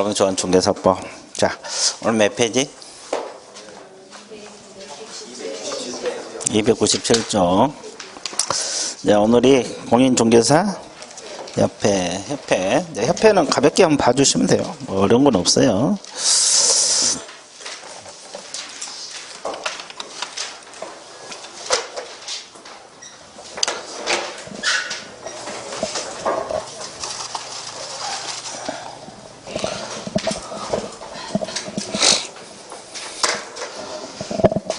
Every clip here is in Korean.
여러분 좋아하는 중개사법. 자, 오늘 몇 페이지? 297쪽. 자, 오늘이 공인중개사 협회. 협회는 가볍게 한번 봐주시면 돼요. 뭐 어려운 건 없어요.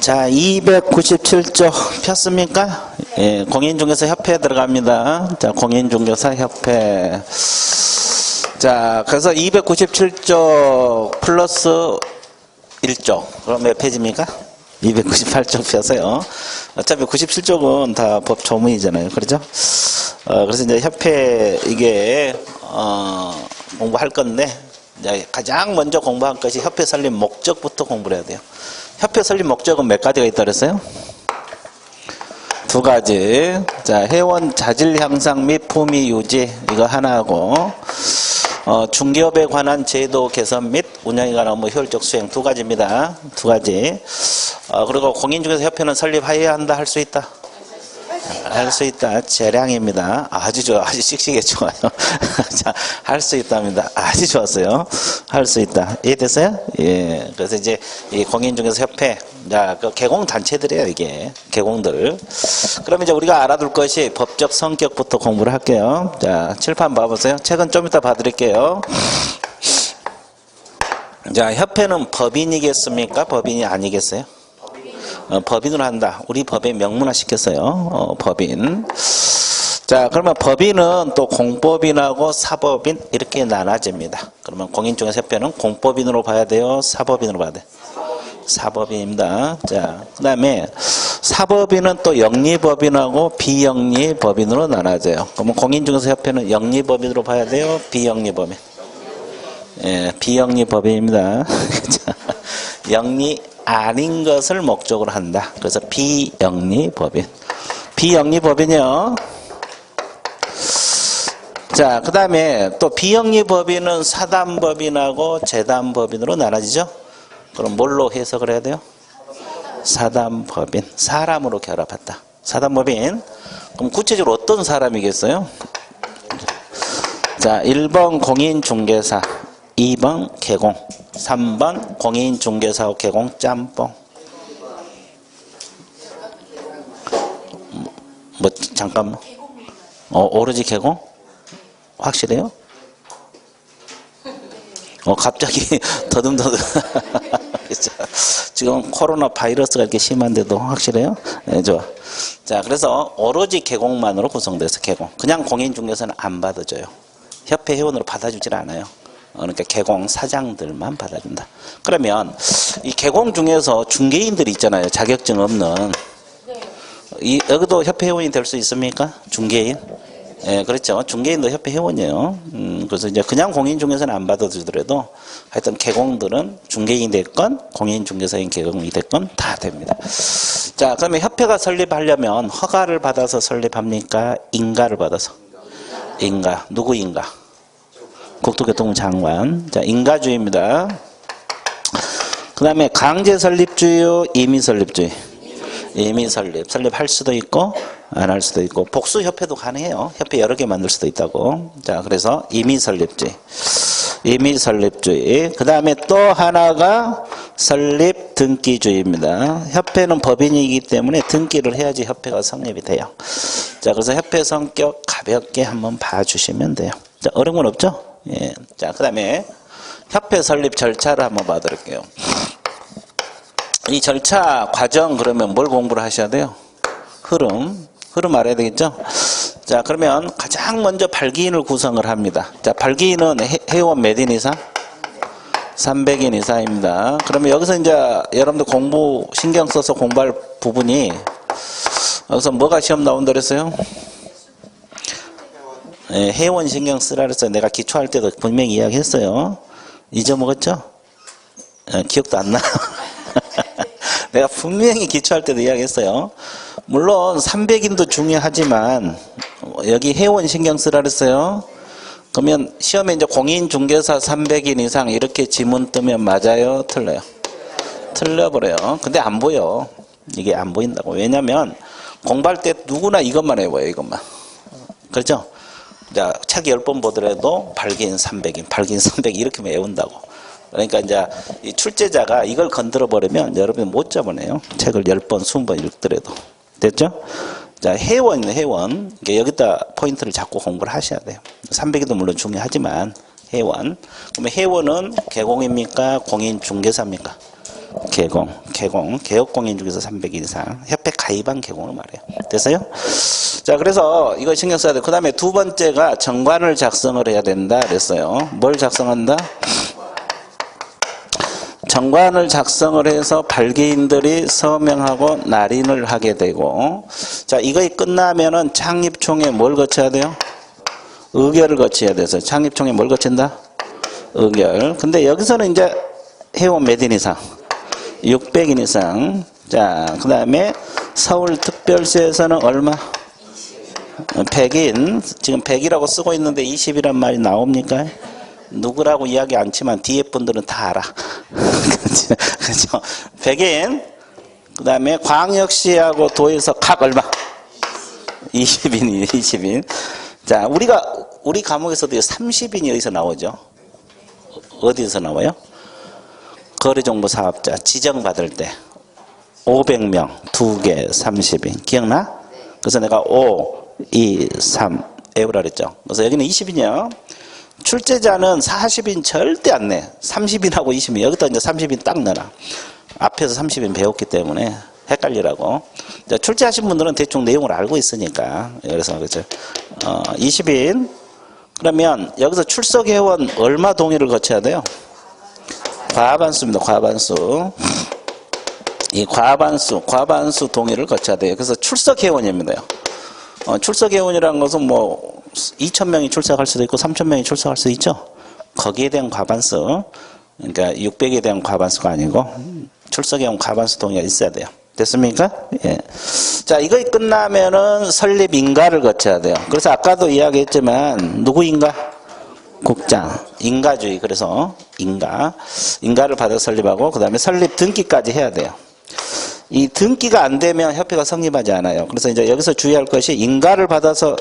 자, 297조 폈습니까? 예, 공인중개사 협회에 들어갑니다. 자, 공인중개사 협회. 자, 그래서 297조 플러스 1조. 그럼 몇 페이지입니까? 298조 펴서요. 어차피 97쪽은 다 법 조문이잖아요. 그렇죠? 그래서 이제 협회 이게, 공부할 건데, 이제 가장 먼저 공부할 것이 협회 설립 목적부터 공부를 해야 돼요. 협회 설립 목적은 몇 가지가 있다 그랬어요? 두 가지. 자, 회원 자질 향상 및 품위 유지, 이거 하나하고, 중개업에 관한 제도 개선 및 운영에 관한 업무 효율적 수행, 두 가지입니다. 두 가지. 그리고 공인중개사 협회는 설립하여야 한다, 할 수 있다? 할 수 있다. 재량입니다. 아주 좋아. 아주 씩씩해 좋아요. 자, 할 수 있답니다. 아주 좋았어요. 할 수 있다. 이해됐어요? 예. 그래서 이제 이 공인중개사 협회, 자, 그 개공 단체들이에요, 이게. 개공들. 그럼 이제 우리가 알아둘 것이 법적 성격부터 공부를 할게요. 자, 칠판 봐보세요. 책은 좀 이따 봐드릴게요. 자, 협회는 법인이겠습니까? 법인이 아니겠어요? 법인으로 한다. 우리 법에 명문화 시켰어요. 법인. 자, 그러면 법인은 또 공법인하고 사법인 이렇게 나눠집니다. 그러면 공인중개사 협회는 공법인으로 봐야 돼요? 사법인으로 봐야 돼요? 사법인입니다. 자, 그 다음에 사법인은 또 영리법인하고 비영리법인으로 나눠져요. 그러면 공인중개사 협회는 영리법인으로 봐야 돼요? 비영리법인? 예, 비영리법인입니다. 영리 아닌 것을 목적으로 한다. 그래서 비영리법인. 비영리법인이요. 자, 그 다음에 또 비영리법인은 사단법인하고 재단법인으로 나눠지죠. 그럼 뭘로 해석을 해야 돼요? 사단법인. 사람으로 결합했다. 사단법인. 그럼 구체적으로 어떤 사람이겠어요? 자, 1번 공인중개사, 2번 개공, 3번 공인중개사하고 개공 짬뽕. 뭐 잠깐만. 오로지 개공? 확실해요? 갑자기 더듬더듬. 지금 코로나 바이러스가 이렇게 심한데도 확실해요? 네, 좋아. 자, 그래서 오로지 개공만으로 구성돼서 개공. 그냥 공인중개사는 안 받아줘요. 협회 회원으로 받아주질 않아요. 그러니까 개공 사장들만 받아준다. 그러면 이 개공 중에서 중개인들이 있잖아요. 자격증 없는. 여기도 협회 회원이 될 수 있습니까? 중개인? 예, 그렇죠. 중개인도 협회 회원이에요. 그래서 이제 그냥 공인중개사는 안 받아주더라도 하여튼 개공들은 중개인이 됐건 공인중개사인 개공이 됐건 다 됩니다. 자, 그러면 협회가 설립하려면 허가를 받아서 설립합니까? 인가를 받아서? 인가. 누구 인가? 국토교통부 장관. 자, 인가주의입니다. 그 다음에 강제 설립주의요, 임의 설립주의. 임의 설립. 설립할 수도 있고, 안 할 수도 있고, 복수협회도 가능해요. 협회 여러 개 만들 수도 있다고. 자, 그래서 임의 설립주의. 임의 설립주의. 그 다음에 또 하나가 설립 등기주의입니다. 협회는 법인이기 때문에 등기를 해야지 협회가 성립이 돼요. 자, 그래서 협회 성격 가볍게 한번 봐주시면 돼요. 자, 어려운 건 없죠? 예. 자, 그 다음에 협회 설립 절차를 한번 봐드릴게요. 이 절차 과정 그러면 뭘 공부를 하셔야 돼요? 흐름 알아야 되겠죠? 자, 그러면 가장 먼저 발기인을 구성을 합니다. 자, 발기인은 회원 몇 인 이상? 300인 이상입니다. 그러면 여기서 이제 여러분들 공부 신경 써서 공부할 부분이 여기서 뭐가 시험 나온다 그랬어요? 예, 회원 신경 쓰라 그랬어요. 내가 기초할 때도 분명히 이야기했어요. 잊어먹었죠? 기억도 안 나. 내가 분명히 기초할 때도 이야기했어요. 물론 300인도 중요하지만 여기 회원 신경 쓰라 그랬어요. 그러면 시험에 이제 공인중개사 300인 이상 이렇게 지문 뜨면 맞아요? 틀려요? 틀려버려요. 근데 안 보여. 이게 안 보인다고. 왜냐면 공부할 때 누구나 이것만 해봐요. 이것만. 그렇죠? 자, 책 10번 보더라도 발기인 300인, 발기인 300 이렇게 외운다고. 그러니까 이제 이 출제자가 이걸 건드려 버리면 여러분이 못 잡아내요. 책을 10번, 20번 읽더라도. 됐죠? 자, 회원이네, 회원. 여기다 포인트를 잡고 공부를 하셔야 돼요. 300이도 물론 중요하지만, 회원. 그러면 회원은 개공입니까? 공인중개사입니까? 개공. 개업공인중개사 300인 이상. 협회 가입한 개공을 말해요. 됐어요? 자, 그래서 이거 신경 써야 돼요. 그 다음에 두 번째가 정관을 작성을 해야 된다. 그랬어요. 뭘 작성한다? 정관을 작성을 해서 발기인들이 서명하고 날인을 하게 되고, 자, 이거 끝나면은 창립총회 뭘 거쳐야 돼요? 의결을 거쳐야 돼서 창립총회 뭘 거친다? 의결. 근데 여기서는 이제 회원 몇 인 이상? 600인 이상. 자, 그 다음에 서울특별시에서는 얼마? 100인. 지금 100이라고 쓰고 있는데 20이란 말이 나옵니까? 누구라고 이야기 않지만 뒤에 분들은 다 알아. 그렇죠? 100인. 그 다음에 광역시하고 도에서 각 얼마? 20인이 20인. 자, 우리 과목에서도 30인이 어디서 나오죠? 어디서 나와요? 거래정보사업자 지정받을 때 500명 2개 30인. 기억나? 그래서 내가 5, 2, 3 외우라 그랬죠. 그래서 여기는 20인이요. 출제자는 40인 절대 안 내. 30인하고 20인. 여기다 이제 30인 딱 넣어라. 앞에서 30인 배웠기 때문에 헷갈리라고. 출제하신 분들은 대충 내용을 알고 있으니까. 그래서 그렇죠. 20인. 그러면 여기서 출석회원 얼마 동의를 거쳐야 돼요? 과반수입니다. 과반수. 이 과반수 동의를 거쳐야 돼요. 그래서 출석회원입니다. 출석회원이라는 것은 뭐 2,000명이 출석할 수도 있고 3,000명이 출석할 수도 있죠. 거기에 대한 과반수. 그러니까 600에 대한 과반수가 아니고 출석회원 과반수 동의가 있어야 돼요. 됐습니까? 예. 자, 이거 끝나면은 설립 인가를 거쳐야 돼요. 그래서 아까도 이야기했지만 누구 인가? 국장. 인가주의. 그래서 인가를 받아 설립하고 그 다음에 설립 등기까지 해야 돼요. 이 등기가 안 되면 협회가 성립하지 않아요. 그래서 이제 여기서 주의할 것이 인가를 받아서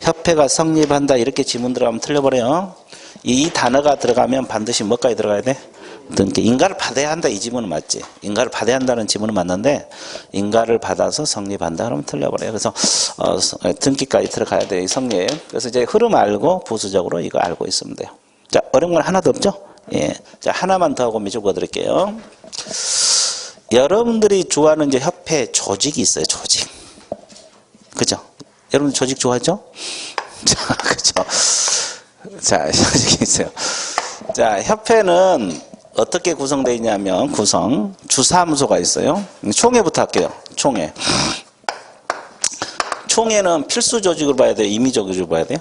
협회가 성립한다 이렇게 지문 들어가면 틀려버려요. 이 단어가 들어가면 반드시 뭐까지 들어가야 돼? 등기. 인가를 받아야 한다 이 지문은 맞지. 인가를 받아야 한다는 지문은 맞는데 인가를 받아서 성립한다 그러면 틀려버려요. 그래서 등기까지 들어가야 돼요. 이 성립. 그래서 이제 흐름 알고 부수적으로 이거 알고 있으면 돼요. 자, 어려운 건 하나도 없죠? 예. 자, 하나만 더 하고 미적 보여드릴게요. 여러분들이 좋아하는 이제 협회 조직이 있어요. 조직. 그죠? 여러분 조직 좋아하죠? 자, 그죠? 자, 조직이 있어요. 자, 협회는 어떻게 구성되어 있냐면 주사무소가 있어요. 총회부터 할게요. 총회. 총회는 필수 조직으로 봐야 돼요? 임의 조직으로 봐야 돼요?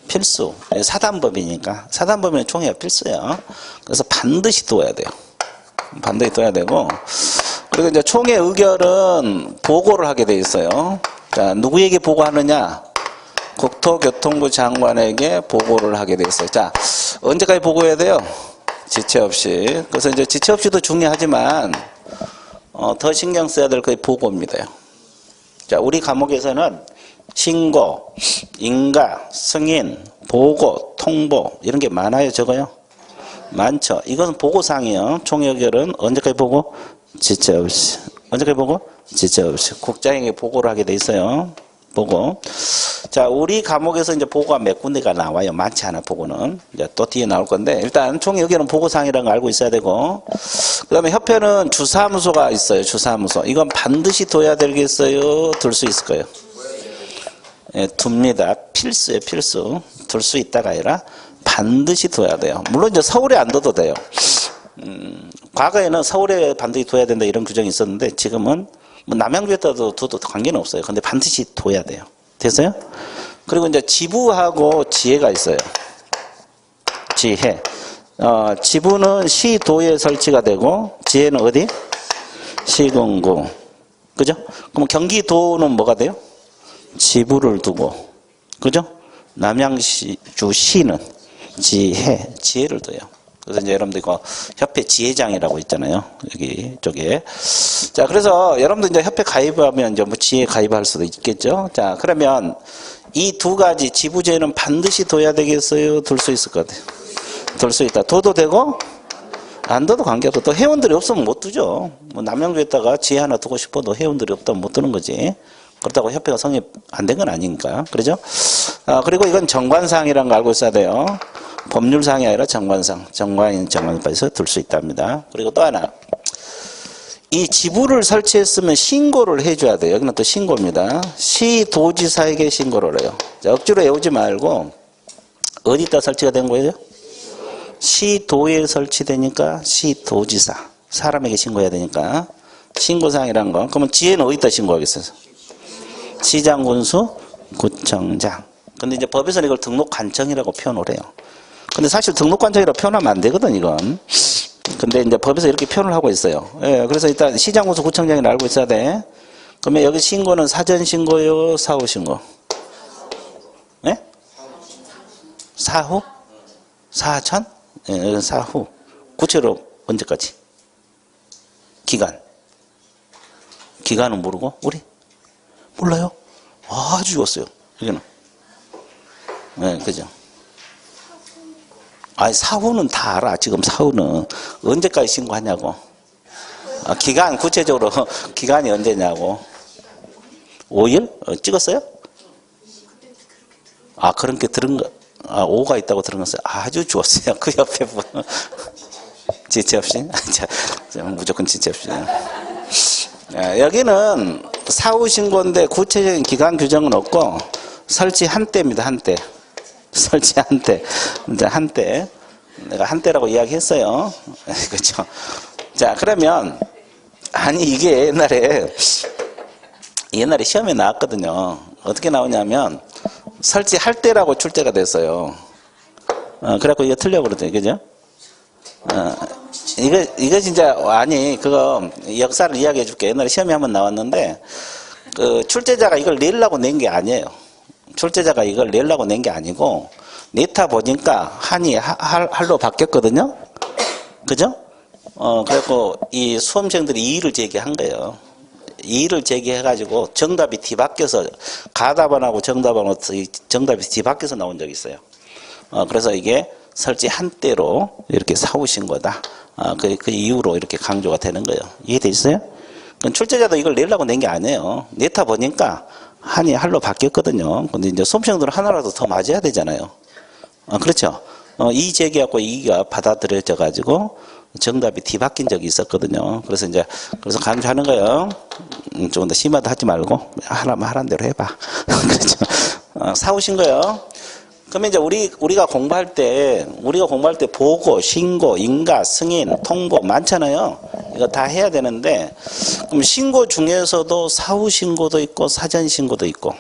필수. 사단법이니까. 사단법에는 총회가 필수예요. 그래서 반드시 둬야 돼요. 반드시 둬야 되고. 그리고 이제 총회 의결은 보고를 하게 돼 있어요. 자, 누구에게 보고하느냐? 국토교통부 장관에게 보고를 하게 돼 있어요. 자, 언제까지 보고해야 돼요? 지체 없이. 그래서 이제 지체 없이도 중요하지만 더 신경 써야 될 게 보고입니다. 자, 우리 과목에서는 신고, 인가, 승인, 보고, 통보 이런 게 많아요, 적어요? 많죠. 이것은 보고사항이에요. 총회 의결은 언제까지 보고? 지체 없이. 언제까지 보고? 지체 없이. 국장에게 보고를 하게 돼 있어요. 보고. 자, 우리 과목에서 이제 보고가 몇 군데가 나와요. 많지 않아, 보고는. 이제 또 뒤에 나올 건데, 일단 총회 의결은 보고사항이라는 거 알고 있어야 되고, 그 다음에 협회는 주사무소가 있어요. 주사무소. 이건 반드시 둬야 되겠어요? 둘 수 있을 거예요? 예, 둡니다. 필수예요, 필수. 둘 수 있다가 아니라 반드시 둬야 돼요. 물론 이제 서울에 안 둬도 돼요. 과거에는 서울에 반드시 둬야 된다 이런 규정이 있었는데, 지금은 뭐 남양주에다도 둬도 관계는 없어요. 근데 반드시 둬야 돼요. 됐어요? 그리고 이제 지부하고 지회가 있어요. 지회. 지부는 시도에 설치가 되고, 지회는 어디? 시군구. 그죠? 그럼 경기도는 뭐가 돼요? 지부를 두고. 그죠? 남양주시는 지혜를 둬요. 그래서 이제 여러분들 이거 협회 지회장이라고 있잖아요. 여기 쪽에. 자, 그래서 여러분들 이제 협회 가입하면 이제 뭐 지회 가입할 수도 있겠죠. 자, 그러면 이 두 가지 지부지회는 반드시 둬야 되겠어요? 둘 수 있을 것 같아요. 둘 수 있다. 둬도 되고 안 둬도 관계없고 또 회원들이 없으면 못 두죠. 뭐 남양주에다가 지회 하나 두고 싶어도 회원들이 없다면 못 두는 거지. 그렇다고 협회가 성립 안 된 건 아니니까. 그러죠? 그리고 이건 정관사항이라는 거 알고 있어야 돼요. 법률사항이 아니라 정관상. 정관에서 둘 수 있답니다. 그리고 또 하나. 이 지부를 설치했으면 신고를 해줘야 돼요. 여기는 또 신고입니다. 시도지사에게 신고를 해요. 자, 억지로 외우지 말고 어디다 설치가 된 거예요? 시도에 설치되니까 시도지사. 사람에게 신고해야 되니까. 신고사항이란 거. 그러면 지혜는 어디다 신고하겠어요? 시장, 군수, 구청장. 근데 이제 법에서는 이걸 등록관청이라고 표현을 해요. 근데 사실 등록관청이라고 표현하면 안 되거든, 이건. 근데 이제 법에서 이렇게 표현을 하고 있어요. 예, 그래서 일단 시장, 군수, 구청장이라 알고 있어야 돼. 그러면 여기 신고는 사전신고요, 사후신고? 예? 사후? 사천? 예, 사후. 구체로 언제까지? 기간. 기간은 모르고? 우리? 몰라요? 아주 좋았어요. 여기는. 네, 그죠? 아니, 사후는 다 알아. 지금 사후는. 언제까지 신고하냐고. 기간, 구체적으로, 기간이 언제냐고. 5일? 찍었어요? 그런 게 들은 거, 5가 있다고 들은 거였어요. 아주 좋았어요. 그 옆에 분. 지체 없이? 무조건 지체 없이. 여기는 사후신고인데 구체적인 기간 규정은 없고, 설치 한때입니다, 한때. 설치 한때. 이제 한때. 내가 한때라고 이야기했어요. 그렇죠. 자, 그러면, 아니, 이게 옛날에 시험에 나왔거든요. 어떻게 나오냐면, 설치할 때라고 출제가 됐어요. 그래갖고 이거 틀려버렸대요. 그죠? 이거 진짜, 아니, 그거 역사를 이야기해 줄게. 옛날에 시험에 한번 나왔는데, 그 출제자가 이걸 내려고 낸 게 아니에요. 출제자가 이걸 내려고 낸 게 아니고, 내타 보니까 한이 할로 바뀌었거든요? 그죠? 그래갖고 이 수험생들이 이의를 제기한 거예요. 이의를 제기해가지고 정답이 뒤바뀌어서, 가답안하고 정답안하고 정답이 뒤바뀌어서 나온 적이 있어요. 그래서 이게 설치 한때로 이렇게 사후신고다. 그 이유로 이렇게 강조가 되는 거예요. 이해돼 있어요? 출제자도 이걸 내려고 낸 게 아니에요. 내타 보니까 한이 할로 바뀌었거든요. 근데 이제 수험생들은 하나라도 더 맞아야 되잖아요. 그렇죠? 이 제기하고 이가 받아들여져 가지고 정답이 뒤바뀐 적이 있었거든요. 그래서 강조하는 거예요. 좀 더 심하다 하지 말고 하라면 하란 대로 해봐. 그렇죠? 사오신 거예요. 그러면 이제 우리가 공부할 때 보고, 신고, 인가, 승인, 통보 많잖아요. 이거 다 해야 되는데, 그럼 신고 중에서도 사후 신고도 있고 사전 신고도 있고.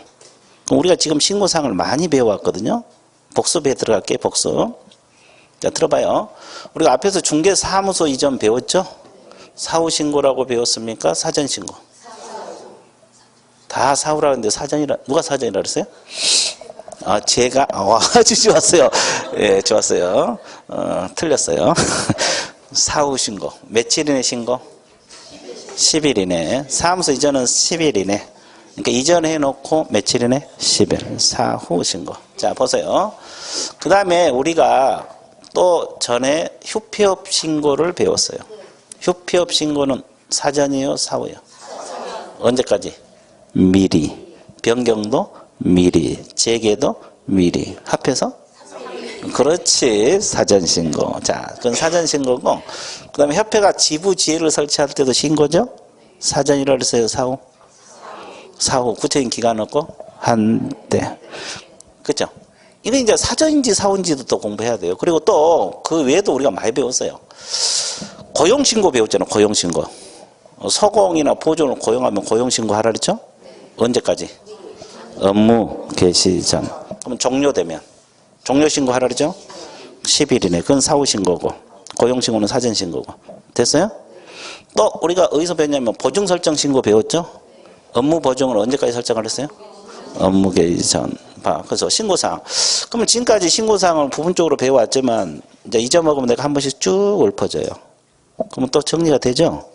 그럼 우리가 지금 신고사항을 많이 배워왔거든요. 복습에 들어갈게요. 복습. 자, 들어봐요. 우리가 앞에서 중개사무소 이전 배웠죠? 사후 신고라고 배웠습니까? 사전 신고? 다 사후라고 했는데 사전이라, 누가 사전이라 그랬어요? 제가, 아주 좋았어요. 예, 좋았어요. 틀렸어요. 사후 신고. 며칠 이내 신고? 10일 이내. 사무소 이전은 10일 이내. 그러니까 이전해 놓고 며칠 이내? 10일. 사후 신고. 자, 보세요. 그 다음에 우리가 또 전에 휴폐업 신고를 배웠어요. 휴폐업 신고는 사전이요, 사후요? 언제까지? 미리. 변경도 미리. 재개도 미리. 합해서? 그렇지. 사전신고. 자, 그건 사전신고고, 그 다음에 협회가 지부지회를 설치할 때도 신고죠? 사전이라 그랬어요, 사후? 사후. 구체적인 기간 없고, 한때. 그죠? 이게 이제 사전인지 사후인지도 또 공부해야 돼요. 그리고 또 그 외에도 우리가 많이 배웠어요. 고용신고 배웠잖아요, 고용신고. 서공이나 보존을 고용하면 고용신고 하라 그랬죠? 언제까지? 업무 개시 전. 그러면 종료되면. 종료신고 하라 그러죠? 10일 이내. 그건 사후신고고. 고용신고는 사전신고고. 됐어요? 또 우리가 어디서 배웠냐면 보증설정신고 배웠죠? 업무 보증을 언제까지 설정을 했어요? 업무 개시 전. 봐. 그래서 신고사항. 그러면 지금까지 신고사항을 부분적으로 배워왔지만, 이제 잊어먹으면 내가 한 번씩 쭉 읊어줘요. 그러면 또 정리가 되죠?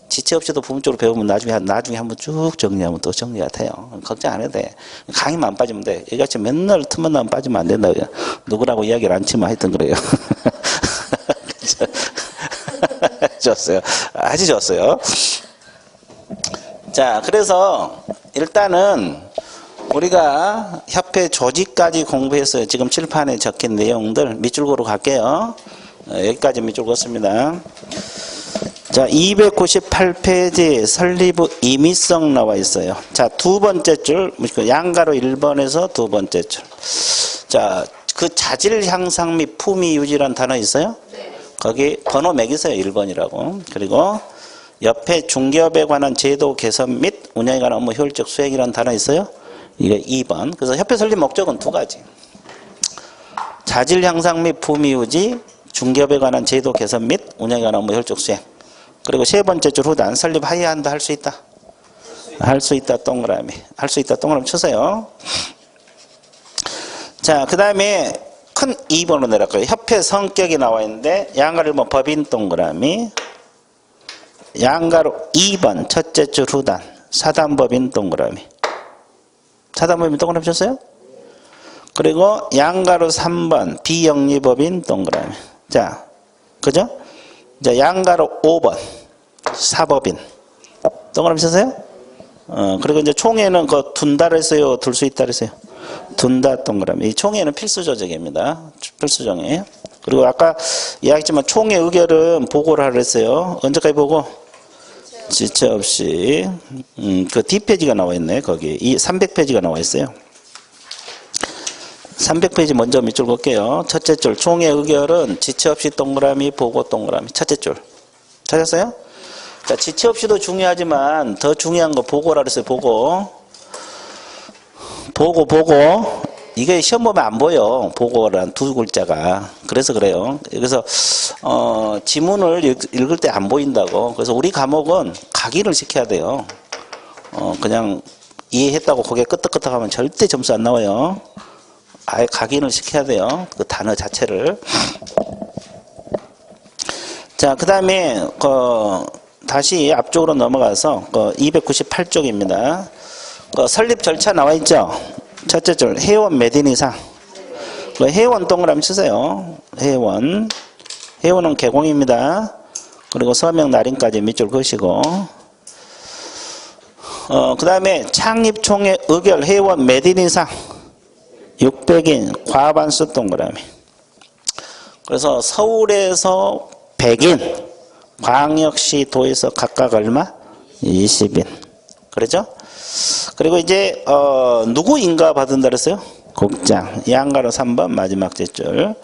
지체 없이도 부분적으로 배우면 나중에 한번 쭉 정리하면 또 정리가 돼요. 걱정 안 해도 돼. 강의만 안 빠지면 돼. 이같이 맨날 틈만 나면 빠지면 안 된다고요. 누구라고 이야기를 안 치면 하여튼 그래요. 좋았어요. 아주 좋았어요. 자, 그래서 일단은 우리가 협회 조직까지 공부했어요. 지금 칠판에 적힌 내용들 밑줄고로 갈게요. 여기까지 밑줄 긋습니다. 자, 298페이지 설립의 임의성 나와 있어요. 자, 두 번째 줄, 양가로 1번에서 두 번째 줄. 자, 그 자질 향상 및 품위 유지란 단어 있어요? 네. 거기 번호 매기세요. 1번이라고. 그리고 옆에 중개업에 관한 제도 개선 및 운영에 관한 업무 효율적 수행이라는 단어 있어요? 이게 2번. 그래서 협회 설립 목적은 두 가지. 자질 향상 및 품위 유지, 중개업에 관한 제도 개선 및 운영에 관한 업무 효율적 수행. 그리고 세 번째 줄 후단 설립하여야 한다. 할 수 있다. 할 수 있다. 동그라미. 할 수 있다. 동그라미 쳐서요. 자, 그 다음에 큰 2번으로 내려갈까요? 협회 성격이 나와 있는데 양가로 1번 법인 동그라미, 양가로 2번 첫째 줄 후단 사단법인 동그라미. 사단법인 동그라미 쳤어요? 그리고 양가로 3번 비영리법인 동그라미. 자, 그죠? 자, 양가로 5번 사법인 동그라미 쳤어요? 그리고 이제 총회는 그 둔다를 했어요? 둘 수 있다 그랬어요? 둔다 동그라미. 이 총회는 필수 조직입니다. 필수 정의. 그리고 아까 이야기했지만 총회 의결은 보고를 하라 했어요. 언제까지 보고? 지체 없이. 그 뒷페이지가 나와 있네. 거기. 이 300페이지가 나와 있어요. 300페이지 먼저 밑줄 볼게요. 첫째 줄. 총회 의결은 지체 없이 동그라미, 보고 동그라미. 첫째 줄. 찾았어요? 자, 지체 없이도 중요하지만 더 중요한 거 보고라 그랬어요. 보고. 이게 시험 보면 안 보여. 보고란 두 글자가. 그래서 그래요. 그래서 지문을 읽을 때 안 보인다고. 그래서 우리 과목은 각인을 시켜야 돼요. 그냥 이해했다고 고개 끄덕끄덕하면 절대 점수 안 나와요. 아예 각인을 시켜야 돼요. 그 단어 자체를. 자, 그 다음에 다시 앞쪽으로 넘어가서 298쪽입니다. 설립 절차 나와 있죠? 첫째 줄, 회원 몇 인 이상. 회원 동그라미 치세요. 회원은 개공입니다. 그리고 서명 날인까지 밑줄 그으시고. 그 다음에 창립총회 의결 회원 몇 인 이상. 600인 과반수 동그라미. 그래서 서울에서 100인, 광역시 도에서 각각 얼마? 20인. 그렇죠? 그리고 이제 누구 인가 받은다 그랬어요? 국장. 양가로 3번 마지막 제줄.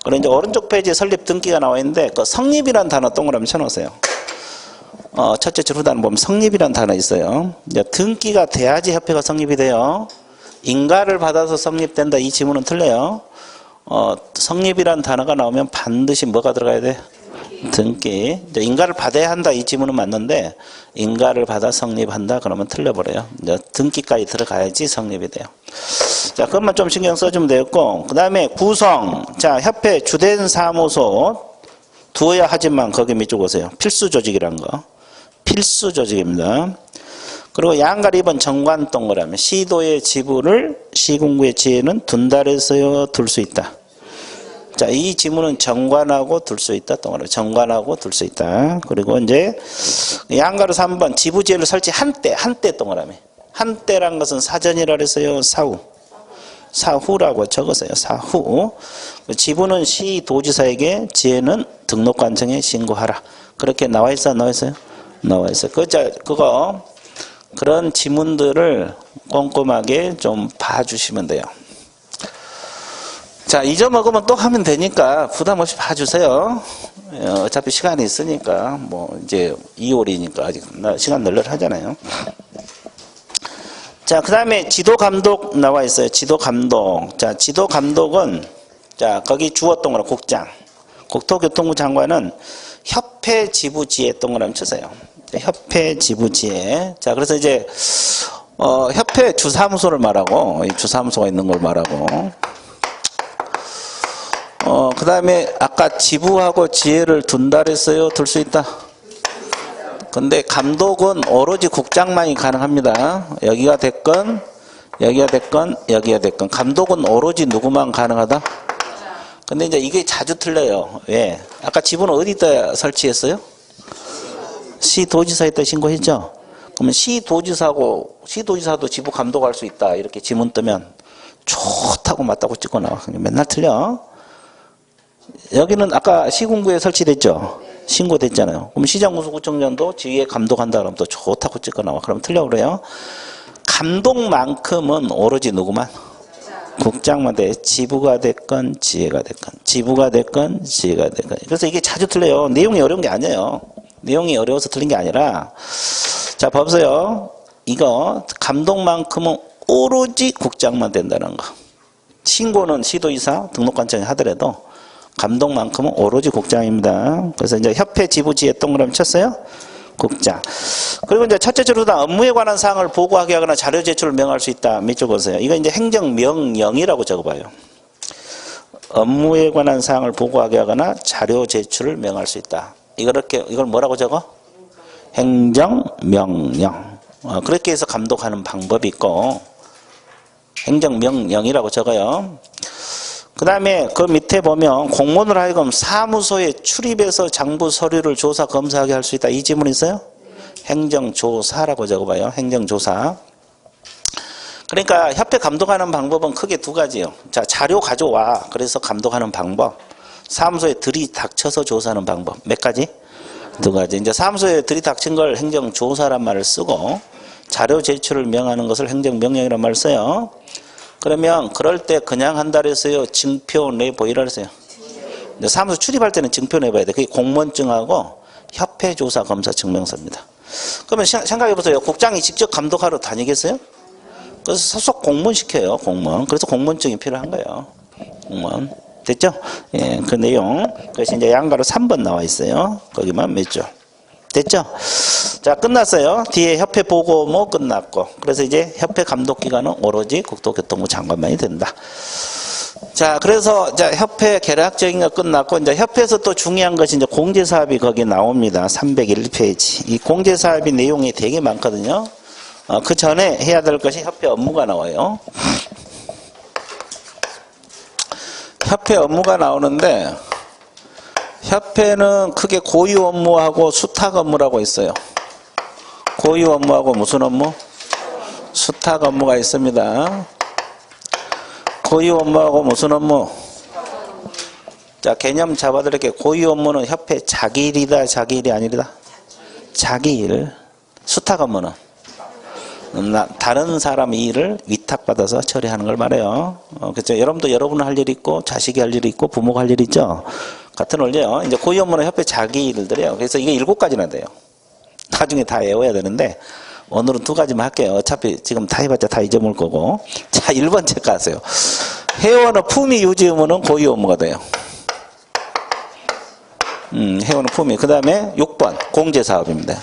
그리고 이제 오른쪽 페이지에 설립 등기가 나와 있는데 그 성립이라는 단어 동그라미 쳐놓으세요. 첫째 줄 후단을 보면 성립이라는 단어 있어요. 이제 등기가 돼야지 협회가 성립이 돼요. 인가를 받아서 성립된다. 이 지문은 틀려요. 성립이라는 단어가 나오면 반드시 뭐가 들어가야 돼? 등기. 이제 인가를 받아야 한다. 이 지문은 맞는데 인가를 받아 성립한다. 그러면 틀려버려요. 이제 등기까지 들어가야지 성립이 돼요. 자, 그것만 좀 신경 써주면 되겠고, 그 다음에 구성. 자, 협회 주된 사무소 두어야 하지만 거기 밑줄 보세요. 필수 조직이란 거. 필수 조직입니다. 그리고 양가로 2번 정관 동그라미. 시도의 지부를 시군구의 지혜는 둔다 그랬어요? 둘 수 있다. 자, 이 지문은 정관하고 둘 수 있다. 동그라미. 정관하고 둘 수 있다. 그리고 이제 양가로 3번 지부지혜를 설치 한때 동그라미. 한때란 것은 사전이라 그랬어요? 사후. 사후라고 적었어요. 사후. 지부는 시도지사에게 지혜는 등록관청에 신고하라. 그렇게 나와 있어? 안 나와 있어요? 나와 있어요. 그거 그런 지문들을 꼼꼼하게 좀 봐주시면 돼요. 자, 잊어먹으면 또 하면 되니까 부담 없이 봐주세요. 어차피 시간이 있으니까, 뭐, 이제 2월이니까 아직 시간 널널하잖아요. 자, 그 다음에 지도감독 나와 있어요. 지도감독. 자, 지도감독은, 자, 거기 주어 동그라미 국장. 국토교통부 장관은 협회 지부지혜 동그라미 치세요. 협회 지부지혜. 자, 그래서 이제 협회 주사무소를 말하고, 이 주사무소가 있는 걸 말하고, 그 다음에 아까 지부하고 지혜를 둔다 그랬어요? 둘 수 있다? 근데 감독은 오로지 국장만이 가능합니다. 여기가 됐건, 여기가 됐건, 여기가 됐건. 감독은 오로지 누구만 가능하다? 근데 이제 이게 자주 틀려요. 왜? 아까 지부는 어디다 설치했어요? 시도지사에다 신고했죠? 그러면 시도지사도 지부 감독할 수 있다. 이렇게 지문 뜨면 좋다고 맞다고 찍고 나와. 맨날 틀려. 여기는 아까 시군구에 설치됐죠? 신고됐잖아요. 그럼 시장군수구청장도 지휘에 감독한다 그러면 또 좋다고 찍고 나와. 그럼 틀려 그래요. 감독만큼은 오로지 누구만? 국장만 돼. 지부가 됐건 지혜가 됐건 지부가 됐건 지혜가 됐건. 그래서 이게 자주 틀려요. 내용이 어려운 게 아니에요. 내용이 어려워서 틀린 게 아니라, 자 봐보세요. 이거 감독만큼은 오로지 국장만 된다는 거. 신고는 시도지사 등록관청이 하더라도 감독만큼은 오로지 국장입니다. 그래서 이제 협회 지부지에 동그라미 쳤어요. 국장. 그리고 이제 첫째 줄로다 업무에 관한 사항을 보고하게 하거나 자료 제출을 명할 수 있다. 밑줄 보세요. 이거 이제 행정명령이라고 적어봐요. 업무에 관한 사항을 보고하게 하거나 자료 제출을 명할 수 있다. 이걸 뭐라고 적어? 행정명령. 그렇게 해서 감독하는 방법이 있고, 행정명령이라고 적어요. 그 다음에 그 밑에 보면 공무원을 하여금 사무소에 출입해서 장부 서류를 조사 검사하게 할 수 있다. 이 지문 있어요? 행정조사라고 적어봐요. 행정조사. 그러니까 협회 감독하는 방법은 크게 두 가지예요. 자, 자료 가져와. 그래서 감독하는 방법. 사무소에 들이닥쳐서 조사하는 방법. 몇 가지? 두 가지. 이제 사무소에 들이닥친 걸 행정조사란 말을 쓰고, 자료 제출을 명하는 것을 행정명령이란 말을 써요. 그러면 그럴 때 그냥 한다 그랬어요? 증표 내보이라 그랬어요? 사무소 출입할 때는 증표 내봐야 돼. 그게 공무원증하고 협회 조사 검사 증명서입니다. 그러면 생각해 보세요. 국장이 직접 감독하러 다니겠어요? 그래서 소속 공무원 시켜요. 공무원. 그래서 공무원증이 필요한 거예요. 공무원. 됐죠? 예, 그 내용. 그래서 이제 양가로 3번 나와 있어요. 거기만 몇 줄. 됐죠? 자, 끝났어요. 뒤에 협회 보고모 끝났고. 그래서 이제 협회 감독 기관은 오로지 국토교통부 장관만이 된다. 자, 그래서 자, 협회 계략적인 거 끝났고, 이제 협회에서 또 중요한 것이 이제 공제사업이 거기 나옵니다. 301페이지. 이 공제사업이 내용이 되게 많거든요. 그 전에 해야 될 것이 협회 업무가 나와요. 협회 업무가 나오는데, 협회는 크게 고유 업무하고 수탁 업무라고 있어요. 고유 업무하고 무슨 업무? 수탁 업무가 있습니다. 고유 업무하고 무슨 업무? 자, 개념 잡아드릴게요. 고유 업무는 협회 자기 일이다, 자기 일이 아니다? 자기 일. 수탁 업무는 다른 사람의 일을 위탁받아서 처리하는 걸 말해요. 그렇죠? 여러분도 여러분 할 일이 있고, 자식이 할 일이 있고, 부모가 할 일이 있죠? 같은 원리예요. 이제 고유 업무는 협회 자기 일들이에요. 그래서 이게 7가지나 돼요. 나중에 다 외워야 되는데, 오늘은 2가지만 할게요. 어차피 지금 다 해봤자 다 잊어먹을 거고. 자, 1번 체크하세요. 회원의 품위 유지 의무는 고유 업무가 돼요. 회원의 품위. 그 다음에 6번, 공제사업입니다.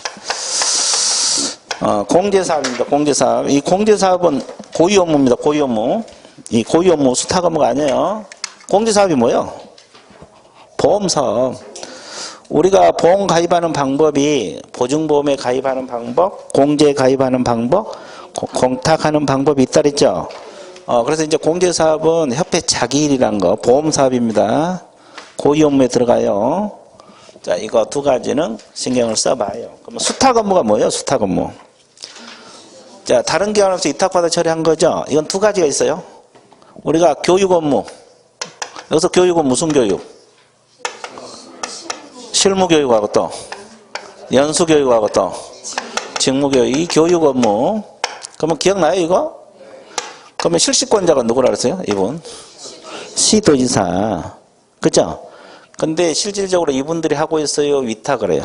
공제사업입니다. 공제사업. 이 공제사업은 고유 업무입니다. 고유 업무. 이 고유 업무 수탁 업무가 아니에요. 공제사업이 뭐예요? 보험사업. 우리가 보험 가입하는 방법이 보증보험에 가입하는 방법, 공제에 가입하는 방법, 공탁하는 방법이 있다 그랬죠? 그래서 이제 공제사업은 협회 자기 일이란 거, 보험사업입니다. 고유 업무에 들어가요. 자, 이거 2가지는 신경을 써봐요. 그러면 수탁 업무가 뭐예요? 수탁 업무. 자, 다른 기관에서 위탁받아 처리한 거죠? 이건 2가지가 있어요. 우리가 교육 업무. 여기서 교육은 무슨 교육? 실무교육하고 또 연수교육하고 또 직무교육. 이 교육 업무. 그러면 기억나요 이거? 그러면 실시권자가 누구라 그랬어요? 이분 시도지사. 그죠? 근데 실질적으로 이분들이 하고 있어요? 위탁을 해요?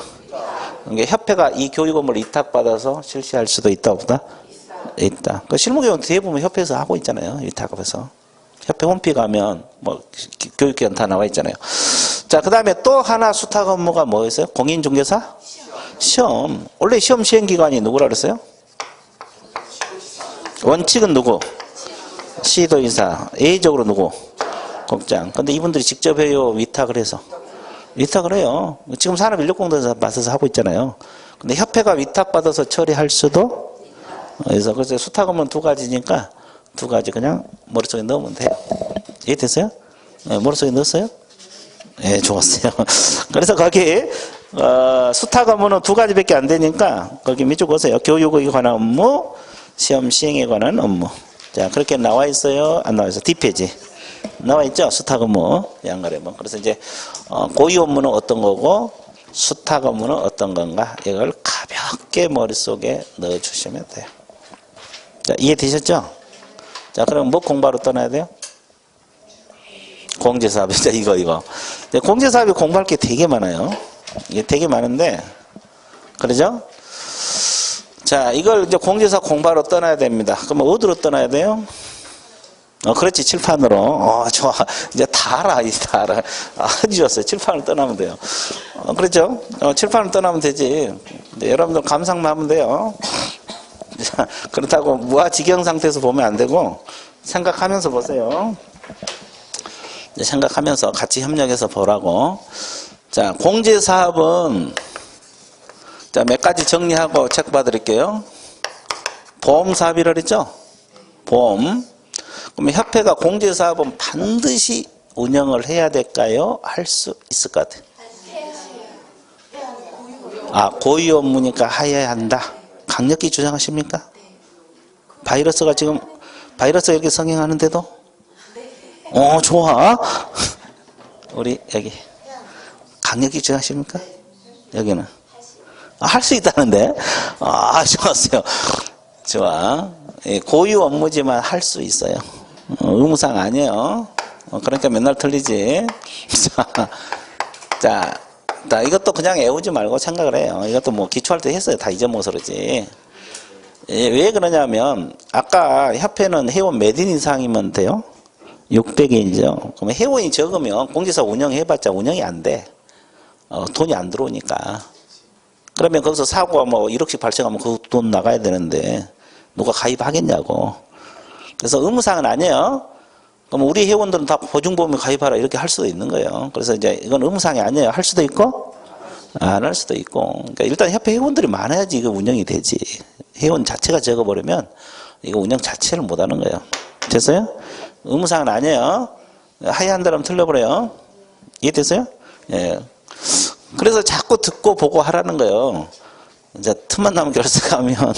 그러니까 협회가 이 교육 업무를 위탁받아서 실시할 수도 있다 없다? 있다. 그 실무교육은 대부분 협회에서 하고 있잖아요. 위탁업에서. 협회 홈피 가면 뭐 교육기관 다 나와 있잖아요. 자, 그 다음에 또 하나 수탁 업무가 뭐였어요? 공인중개사? 시험. 원래 시험 시행기관이 누구라 그랬어요? 원칙은 누구? 시도이사. A적으로 누구? 국장. 근데 이분들이 직접 해요? 위탁을 해서? 위탁을 해요. 지금 산업인력공단에서 맡아서 하고 있잖아요. 근데 협회가 위탁받아서 처리할 수도, 그래서 수탁하면 두 가지니까 두 가지 그냥 머릿속에 넣으면 돼요. 이해됐어요? 머릿속에 넣었어요? 예, 좋았어요. 그래서 거기, 수탁 업무는 두 가지밖에 안 되니까 거기 밑줄 보세요. 교육에 관한 업무, 시험 시행에 관한 업무. 자, 그렇게 나와 있어요? 안 나와 있어요? 뒷페이지. 나와 있죠? 수탁 업무, 양가래뭐. 그래서 이제, 고유 업무는 어떤 거고, 수탁 업무는 어떤 건가? 이걸 가볍게 머릿속에 넣어주시면 돼요. 자, 이해되셨죠? 자, 그럼 뭐 공부하러 떠나야 돼요? 공제사업. 자, 이거. 공제사업이 공부할 게 되게 많아요. 이게 되게 많은데, 그러죠? 자, 이걸 이제 공제사업 공부하러 떠나야 됩니다. 그러면 어디로 떠나야 돼요? 그렇지, 칠판으로. 좋아. 이제 다 알아, 다 알아. 아주 좋았어요. 칠판을 떠나면 돼요. 그렇죠? 칠판을 떠나면 되지. 여러분들 감상만 하면 돼요. 자, 그렇다고 무아지경 상태에서 보면 안 되고, 생각하면서 보세요. 생각하면서 같이 협력해서 보라고. 자, 공제사업은, 자, 몇 가지 정리하고 체크 봐드릴게요. 보험사업이라 그랬죠? 보험. 그러면 협회가 공제사업은 반드시 운영을 해야 될까요? 할 수 있을 것 같아요. 고유 업무니까 해야 한다. 강력히 주장하십니까? 바이러스가 이렇게 성행하는데도? 좋아. 우리 여기 강력히 주장하십니까? 여기는 할 수 있다는데. 좋았어요. 좋아. 고유 업무지만 할 수 있어요. 의무상 아니에요. 그러니까 맨날 틀리지. 자, 이것도 그냥 애우지 말고 생각을 해요. 이것도 뭐 기초할 때 했어요. 다 잊어먹어서 그러지. 왜 그러냐면 아까 협회는 회원 몇 인 이상이면 돼요? 600인이죠. 그러면 회원이 적으면 공제사 운영해봤자 운영이 안 돼. 돈이 안 들어오니까. 그러면 거기서 사고가 뭐 1억씩 발생하면 그 돈 나가야 되는데 누가 가입하겠냐고. 그래서 의무사항은 아니에요. 그럼 우리 회원들은 다 보증보험에 가입하라 이렇게 할 수도 있는 거예요. 그래서 이제 이건 의무사항이 아니에요. 할 수도 있고 안 할 수도 있고. 그러니까 일단 협회 회원들이 많아야지 이거 운영이 되지. 회원 자체가 적어버리면 이거 운영 자체를 못 하는 거예요. 됐어요? 의무사항은 아니에요. 하야한다면 틀려버려요. 이해됐어요? 예. 그래서 자꾸 듣고 보고 하라는 거예요. 이제 틈만 나면 결석 가면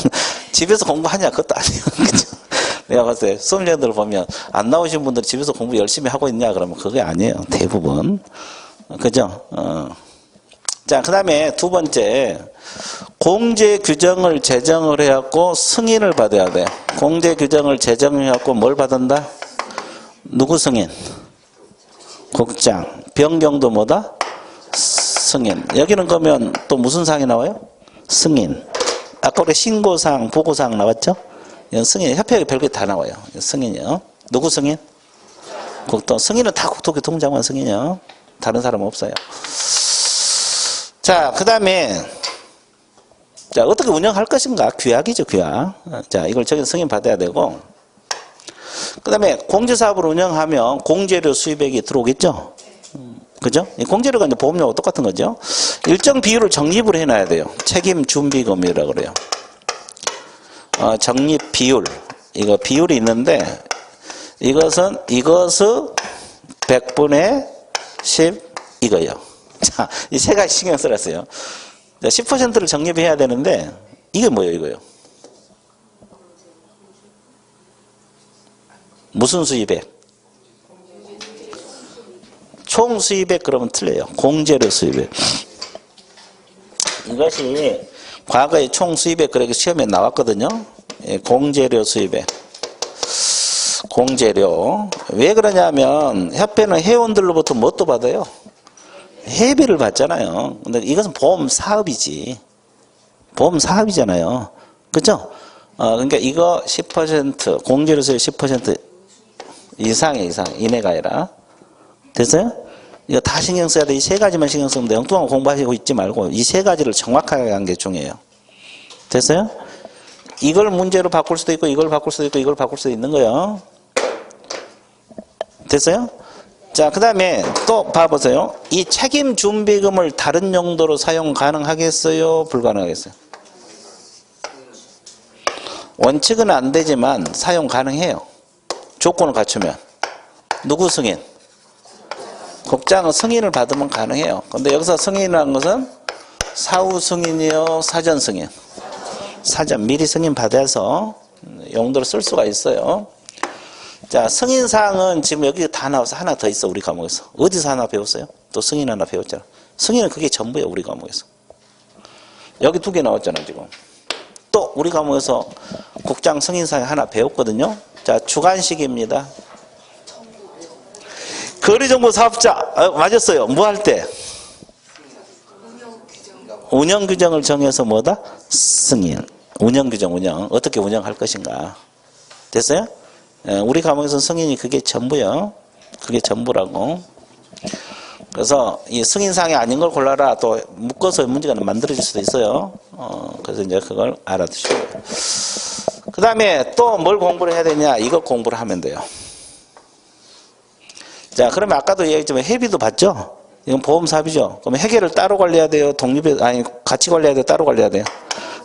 집에서 공부하냐? 그것도 아니에요. 그죠? 내가 봤을 때 수험생들 보면 안 나오신 분들 집에서 공부 열심히 하고 있냐? 그러면 그게 아니에요. 대부분. 그죠? 자, 그 다음에 두 번째. 공제 규정을 제정을 해갖고 승인을 받아야 돼요. 공제 규정을 제정해갖고 뭘 받는다? 누구 승인? 국장. 변경도 뭐다? 승인. 여기는 그러면 또 무슨 사항이 나와요? 승인. 아까 우리 신고사항, 보고사항 나왔죠? 이건 승인. 협회에 별게 다 나와요. 승인이요. 누구 승인? 국토. 승인은 다 국토교통장관 승인이요. 다른 사람 없어요. 자, 그 다음에 자, 어떻게 운영할 것인가? 규약이죠, 규약. 자, 이걸 저기 승인 받아야 되고. 그 다음에 공제사업을 운영하면 공제료 수입액이 들어오겠죠? 그죠? 공제료가 이제 보험료하고 똑같은 거죠? 일정 비율을 적립을 해놔야 돼요. 책임 준비금이라고 그래요. 적립 비율. 이거 비율이 있는데, 이것은 100분의 10 이거예요. 자, 이 세 가지 신경 쓰랬어요. 10%를 적립해야 되는데 이게 뭐예요, 이거요? 무슨 수입액? 총 수입액 그러면 틀려요. 공제료 수입액. 이것이 과거에 총 수입액 그렇게 시험에 나왔거든요. 공제료 수입액. 공제료. 왜 그러냐면 협회는 회원들로부터 뭣도 받아요? 회비를 받잖아요. 근데 이것은 보험 사업이지. 보험 사업이잖아요. 그죠? 그러니까 이거 10% 공제료세 10% 이상 이내가 아니라. 됐어요? 이거 다 신경 써야 돼. 이 세 가지만 신경 쓰면 돼. 엉뚱한 공부하시고 있지 말고 이 세 가지를 정확하게 한 게 중요해요. 됐어요? 이걸 문제로 바꿀 수도 있고 이걸 바꿀 수도 있고 이걸 바꿀 수도 있는 거예요. 됐어요? 자, 그 다음에 또 봐보세요. 이 책임 준비금을 다른 용도로 사용 가능하겠어요? 불가능하겠어요? 원칙은 안 되지만 사용 가능해요. 조건을 갖추면. 누구 승인? 국장은 승인을 받으면 가능해요. 근데 여기서 승인이라는 것은 사후 승인이요, 사전 승인. 사전 미리 승인 받아서 용도로 쓸 수가 있어요. 자, 승인사항은 지금 여기 다 나와서 하나 더 있어, 우리 과목에서. 어디서 하나 배웠어요? 또 승인 하나 배웠잖아. 승인은 그게 전부예요, 우리 과목에서. 여기 2개 나왔잖아, 지금. 또 우리 과목에서 국장 승인사항 하나 배웠거든요. 자, 주관식입니다. 거리정보 사업자, 맞았어요. 뭐 할 때? 운영규정을 정해서 뭐다? 승인. 운영규정, 운영. 어떻게 운영할 것인가. 됐어요? 우리 과목에서는 승인이 그게 전부요. 그게 전부라고. 그래서 이 승인사항이 아닌 걸 골라라. 또 묶어서 문제가 만들어질 수도 있어요. 그래서 이제 그걸 알아두시고요. 그 다음에 또 뭘 공부를 해야 되냐. 이거 공부를 하면 돼요. 자, 그러면 아까도 얘기했지만 회비도 받죠? 이건 보험사업이죠. 그러면 회계를 따로 관리해야 돼요. 아니, 같이 관리해야 돼요. 따로 관리해야 돼요.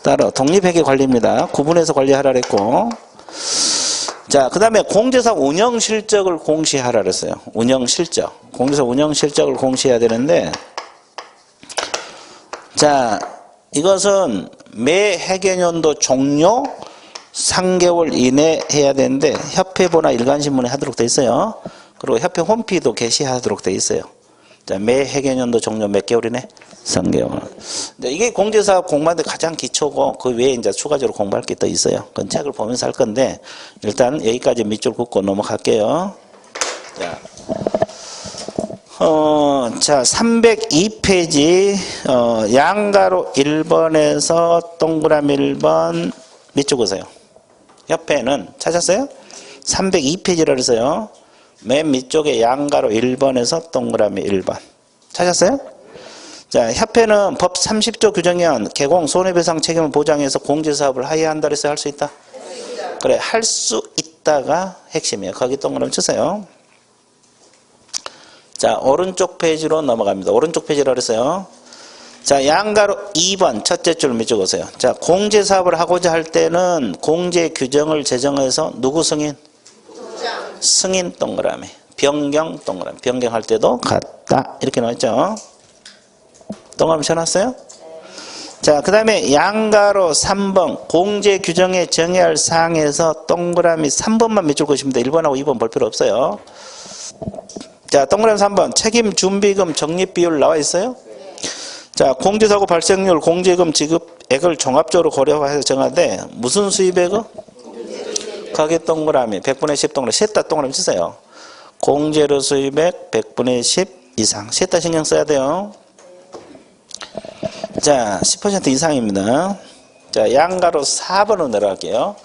따로. 독립회계 관리입니다. 구분해서 관리하라 그랬고. 자, 그 다음에 공제사업 운영실적을 공시하라 그랬어요. 운영실적. 공제사업 운영실적을 공시해야 되는데, 자, 이것은 매 회계연도 종료 3개월 이내 해야 되는데, 협회보나 일간신문에 하도록 돼 있어요. 그리고 협회 홈피도 게시하도록 돼 있어요. 자, 매 회계연도 종료 몇 개월이네? 3개월. 이게 공제사업 공부하는데 가장 기초고, 그 외에 이제 추가적으로 공부할 게 또 있어요. 그건 책을 보면서 할 건데, 일단 여기까지 밑줄 긋고 넘어갈게요. 자, 자, 302페이지, 양가로 1번에서 동그라미 1번, 밑줄 그으세요. 옆에는, 찾았어요? 302페이지라 그래서요. 맨 밑쪽에 양가로 1번에서 동그라미 1번. 찾았어요? 자, 협회는 법 30조 규정에 의한 개공 손해배상 책임을 보장해서 공제사업을 하야한다 그래서 할 수 있다? 그래, 할 수 있다가 핵심이에요. 거기 동그라미 치세요. 자, 오른쪽 페이지로 넘어갑니다. 오른쪽 페이지로 그랬어요. 자, 양가로 2번 첫째 줄 밑줄 그으세요. 자, 공제사업을 하고자 할 때는 공제 규정을 제정해서 누구 승인? 승인 동그라미, 변경 동그라미. 변경할 때도 같다. 이렇게 나왔죠. 동그라미 쳐놨어요? 자, 그 다음에 양가로 3번 공제 규정에 정해야 할 사항에서 동그라미 3번만 밑줄 그으시면 돼요. 1번하고 2번 볼 필요 없어요. 자, 동그라미 3번 책임 준비금 적립 비율 나와 있어요? 자, 공제사고 발생률 공제금 지급액을 종합적으로 고려해서 정하되 무슨 수입액은? 거기 동그라미 100분의 10 동그라미 셋 다 동그라미 치세요. 공제료 수입액 100분의 10 이상 셋 다 신경 써야 돼요. 자, 10% 이상입니다. 자, 양가로 4번으로 내려갈게요.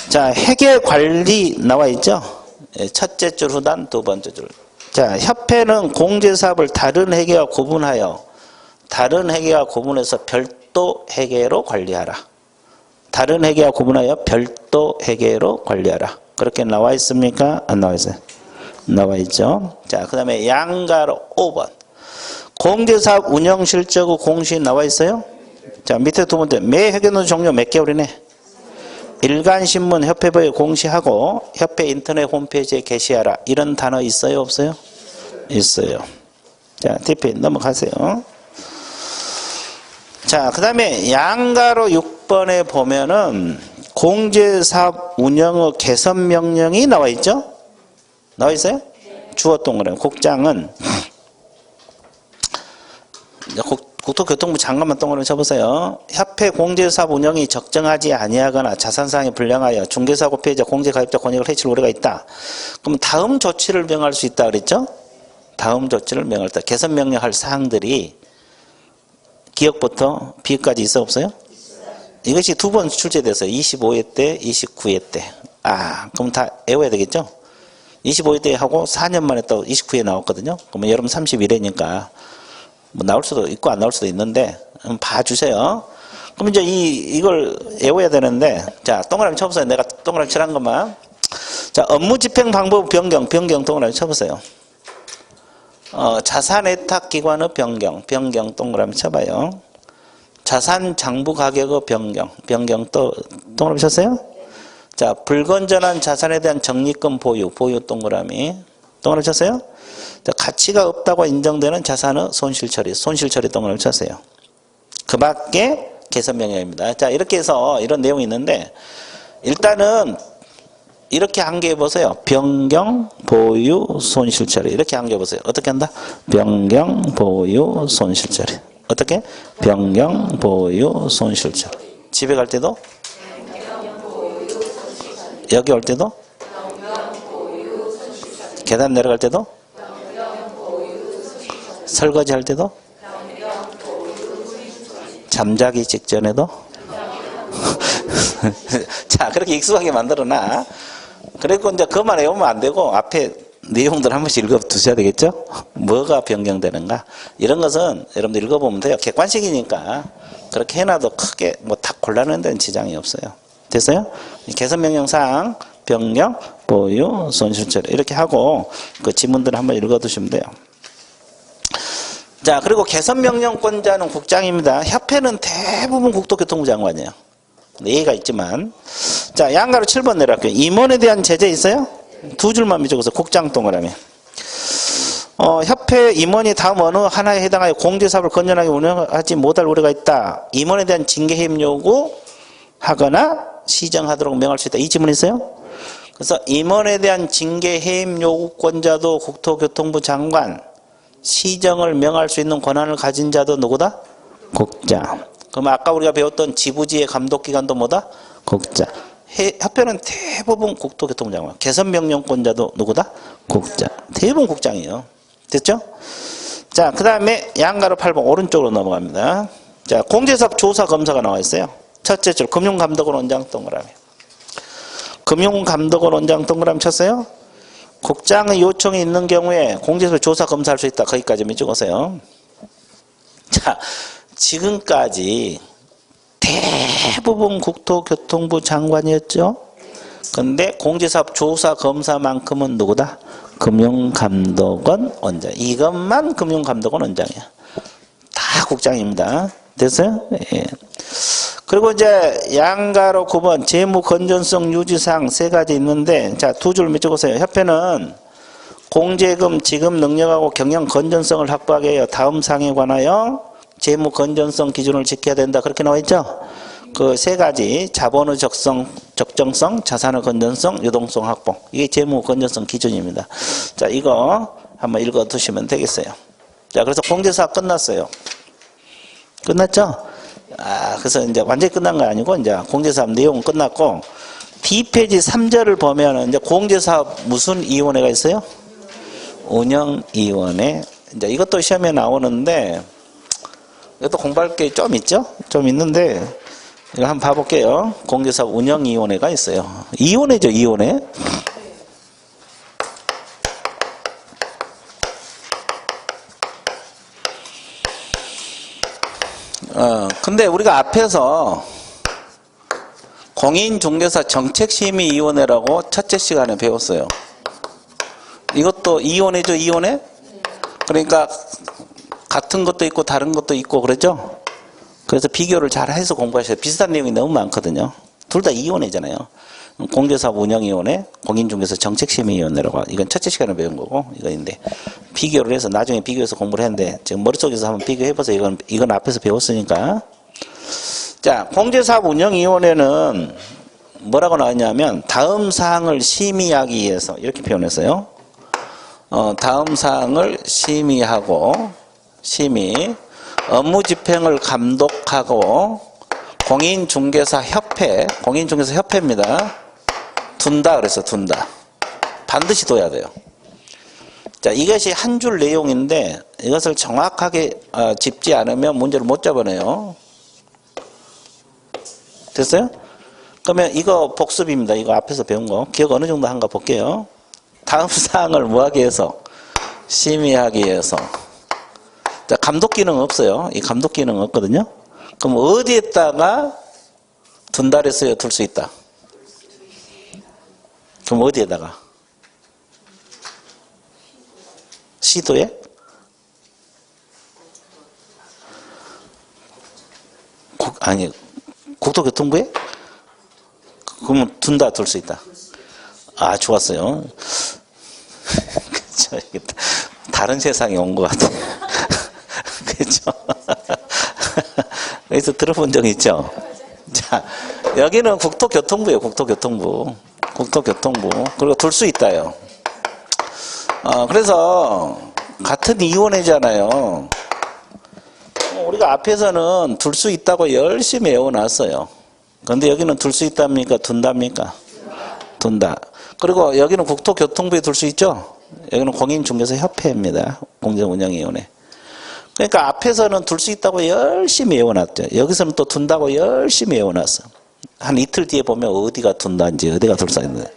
자, 회계관리 나와 있죠? 첫째 줄 후단 두 번째 줄. 자, 협회는 공제사업을 다른 회계와 구분하여 다른 회계와 구분해서 별도 회계로 관리하라. 다른 회계와 구분하여 별도 회계로 관리하라. 그렇게 나와 있습니까? 안 나와 있어요? 나와 있죠. 자, 그 다음에 양가로 5번. 공제사업 운영실적 공시 나와 있어요? 자, 밑에 두 번째. 매 회계연도 종료 몇 개월이네? 일간신문 협회부에 공시하고 협회 인터넷 홈페이지에 게시하라. 이런 단어 있어요? 없어요? 있어요. 자, TP 넘어가세요. 자, 그 다음에 양가로 6번에 보면은 공제사업 운영의 개선 명령이 나와 있죠? 나와 있어요? 주어 동그라미. 국장은 국토교통부 장관만 동그라미 쳐보세요. 협회 공제사업 운영이 적정하지 아니하거나 자산상이 불량하여 중개사고 피해자 공제가입자 권익을 해칠 우려가 있다. 그럼 다음 조치를 명할 수 있다 그랬죠? 다음 조치를 명할 때 개선 명령할 사항들이 기억부터 비까지 있어 없어요? 이것이 두 번 출제됐어요. 25회 때, 29회 때. 그럼 다 외워야 되겠죠? 25회 때 하고 4년 만에 또 29회 나왔거든요. 그러면 여러분 31회니까 뭐 나올 수도 있고 안 나올 수도 있는데 한번 봐주세요. 그럼 이제 이걸 외워야 되는데, 자, 동그라미 쳐보세요. 내가 동그라미 칠한 것만. 자, 업무 집행 방법 변경 동그라미 쳐보세요. 자산 애탁 기관의 변경 동그라미 쳐봐요. 자산 장부 가격의 변경 또 동그라미 쳤어요? 자, 불건전한 자산에 대한 적립금 보유 동그라미 쳤어요? 자, 가치가 없다고 인정되는 자산의 손실 처리 동그라미 쳤어요. 그 밖에 개선 명령입니다. 자, 이렇게 해서 이런 내용이 있는데, 일단은 이렇게 한개해 보세요. 변경, 보유, 손실 처리. 이렇게 한개해 보세요. 어떻게 한다? 변경, 보유, 손실 처리. 어떻게? 변경, 보유, 손실 처리. 집에 갈 때도? 여기 올 때도? 계단 내려갈 때도? 설거지 할 때도? 잠자기 직전에도? 자, 그렇게 익숙하게 만들어놔. 그리고 이제 그만 외우면 안 되고 앞에 내용들 한 번씩 읽어두셔야 되겠죠? 뭐가 변경되는가? 이런 것은 여러분들 읽어보면 돼요. 객관식이니까 그렇게 해놔도 크게 뭐 다 골라내는 데는 지장이 없어요. 됐어요? 개선 명령사항 변경, 보유, 손실처리 이렇게 하고 그 지문들 한번 읽어두시면 돼요. 자, 그리고 개선 명령권자는 국장입니다. 협회는 대부분 국토교통부 장관이에요. 예의가 있지만. 자, 양가로 7번 내려갈게요. 임원에 대한 제재 있어요? 두 줄만 적어서 국장 동그라미. 협회 임원이 다음 어느 하나에 해당하여 공제사업을 건전하게 운영하지 못할 우려가 있다. 임원에 대한 징계해임 요구 하거나 시정하도록 명할 수 있다. 이 지문 있어요? 그래서 임원에 대한 징계해임 요구권자도 국토교통부 장관, 시정을 명할 수 있는 권한을 가진 자도 누구다? 국장. 그럼 아까 우리가 배웠던 지부지의 감독기관도 뭐다? 국장. 협회는 대부분 국토교통부 장관. 개선명령권자도 누구다? 국장. 대부분 국장이에요. 됐죠? 자, 그 다음에 양가로 8번 오른쪽으로 넘어갑니다. 자, 공제사업 조사 검사가 나와 있어요. 첫째 줄 금융감독원 원장 동그라미. 금융감독원 원장 동그라미 쳤어요? 국장의 요청이 있는 경우에 공제사업 조사 검사할 수 있다. 거기까지만 적으세요. 자, 지금까지 대부분 국토교통부 장관이었죠. 근데 공제사업 조사 검사만큼은 누구다? 금융감독원 원장. 이것만 금융감독원 원장이야. 다 국장입니다. 됐어요? 예. 그리고 이제 양가로 9번 재무 건전성 유지사항 세 가지 있는데, 자, 두 줄 적으세요. 협회는 공제금 지급 능력하고 경영 건전성을 확보하기 위하여 다음 사항에 관하여 재무 건전성 기준을 지켜야 된다. 그렇게 나와 있죠? 그 세 가지, 자본의 적정성, 자산의 건전성, 유동성 확보. 이게 재무 건전성 기준입니다. 자, 이거 한번 읽어 두시면 되겠어요. 자, 그래서 공제사업 끝났어요. 끝났죠? 그래서 이제 완전히 끝난 거 아니고, 이제 공제사업 내용은 끝났고, D페이지 3절을 보면 이제 공제사업 무슨 위원회가 있어요? 운영위원회. 이제 이것도 시험에 나오는데, 이것도 공부할 게 좀 있죠? 좀 있는데, 이거 한번 봐볼게요. 공제사업 운영위원회가 있어요. 위원회죠, 위원회. 근데 우리가 앞에서 공인중개사 정책심의위원회라고 첫째 시간에 배웠어요. 이것도 위원회죠, 위원회? 그러니까 같은 것도 있고 다른 것도 있고 그랬죠? 그래서 비교를 잘 해서 공부하셔야 돼요. 비슷한 내용이 너무 많거든요. 둘 다 위원회잖아요. 공제사업 운영위원회, 공인중개사 정책심의위원회라고. 이건 첫째 시간에 배운 거고, 이거인데 비교를 해서 나중에 비교해서 공부를 했는데 지금 머릿속에서 한번 비교해보세요. 이건 앞에서 배웠으니까. 자, 공제사업 운영위원회는 뭐라고 나왔냐면 다음 사항을 심의하기 위해서 이렇게 표현했어요. 다음 사항을 심의하고 업무 집행을 감독하고 공인중개사 협회입니다. 둔다 그래서 둔다. 반드시 둬야 돼요. 자, 이것이 한 줄 내용인데 이것을 정확하게 짚지 않으면 문제를 못 잡아내요. 됐어요? 그러면 이거 복습입니다. 이거 앞에서 배운 거. 기억 어느 정도 한가 볼게요. 다음 사항을 뭐하기 위해서? 심의하기 위해서. 자, 감독 기능 없어요. 이 감독 기능 없거든요. 그럼 어디에다가 둔다 그랬어요? 둘 수 있다. 그럼 어디에다가? 시도에? 아니, 국토교통부에? 그러면 둔다, 둘 수 있다. 아, 좋았어요. 그쵸. 다른 세상에 온 것 같아. 그죠? 여기서 들어본 적 있죠? 자, 여기는 국토교통부예요, 국토교통부. 국토교통부. 그리고 둘 수 있다요. 그래서, 같은 이원회잖아요. 우리가 앞에서는 둘 수 있다고 열심히 외워놨어요. 그런데 여기는 둘 수 있답니까? 둔답니까? 둔다. 그리고 여기는 국토교통부에 둘 수 있죠? 여기는 공인중개사협회입니다. 공정운영위원회. 그러니까 앞에서는 둘 수 있다고 열심히 외워놨죠. 여기서는 또 둔다고 열심히 외워놨어. 한 이틀 뒤에 보면 어디가 둔다인지 어디가 둘 수 있는지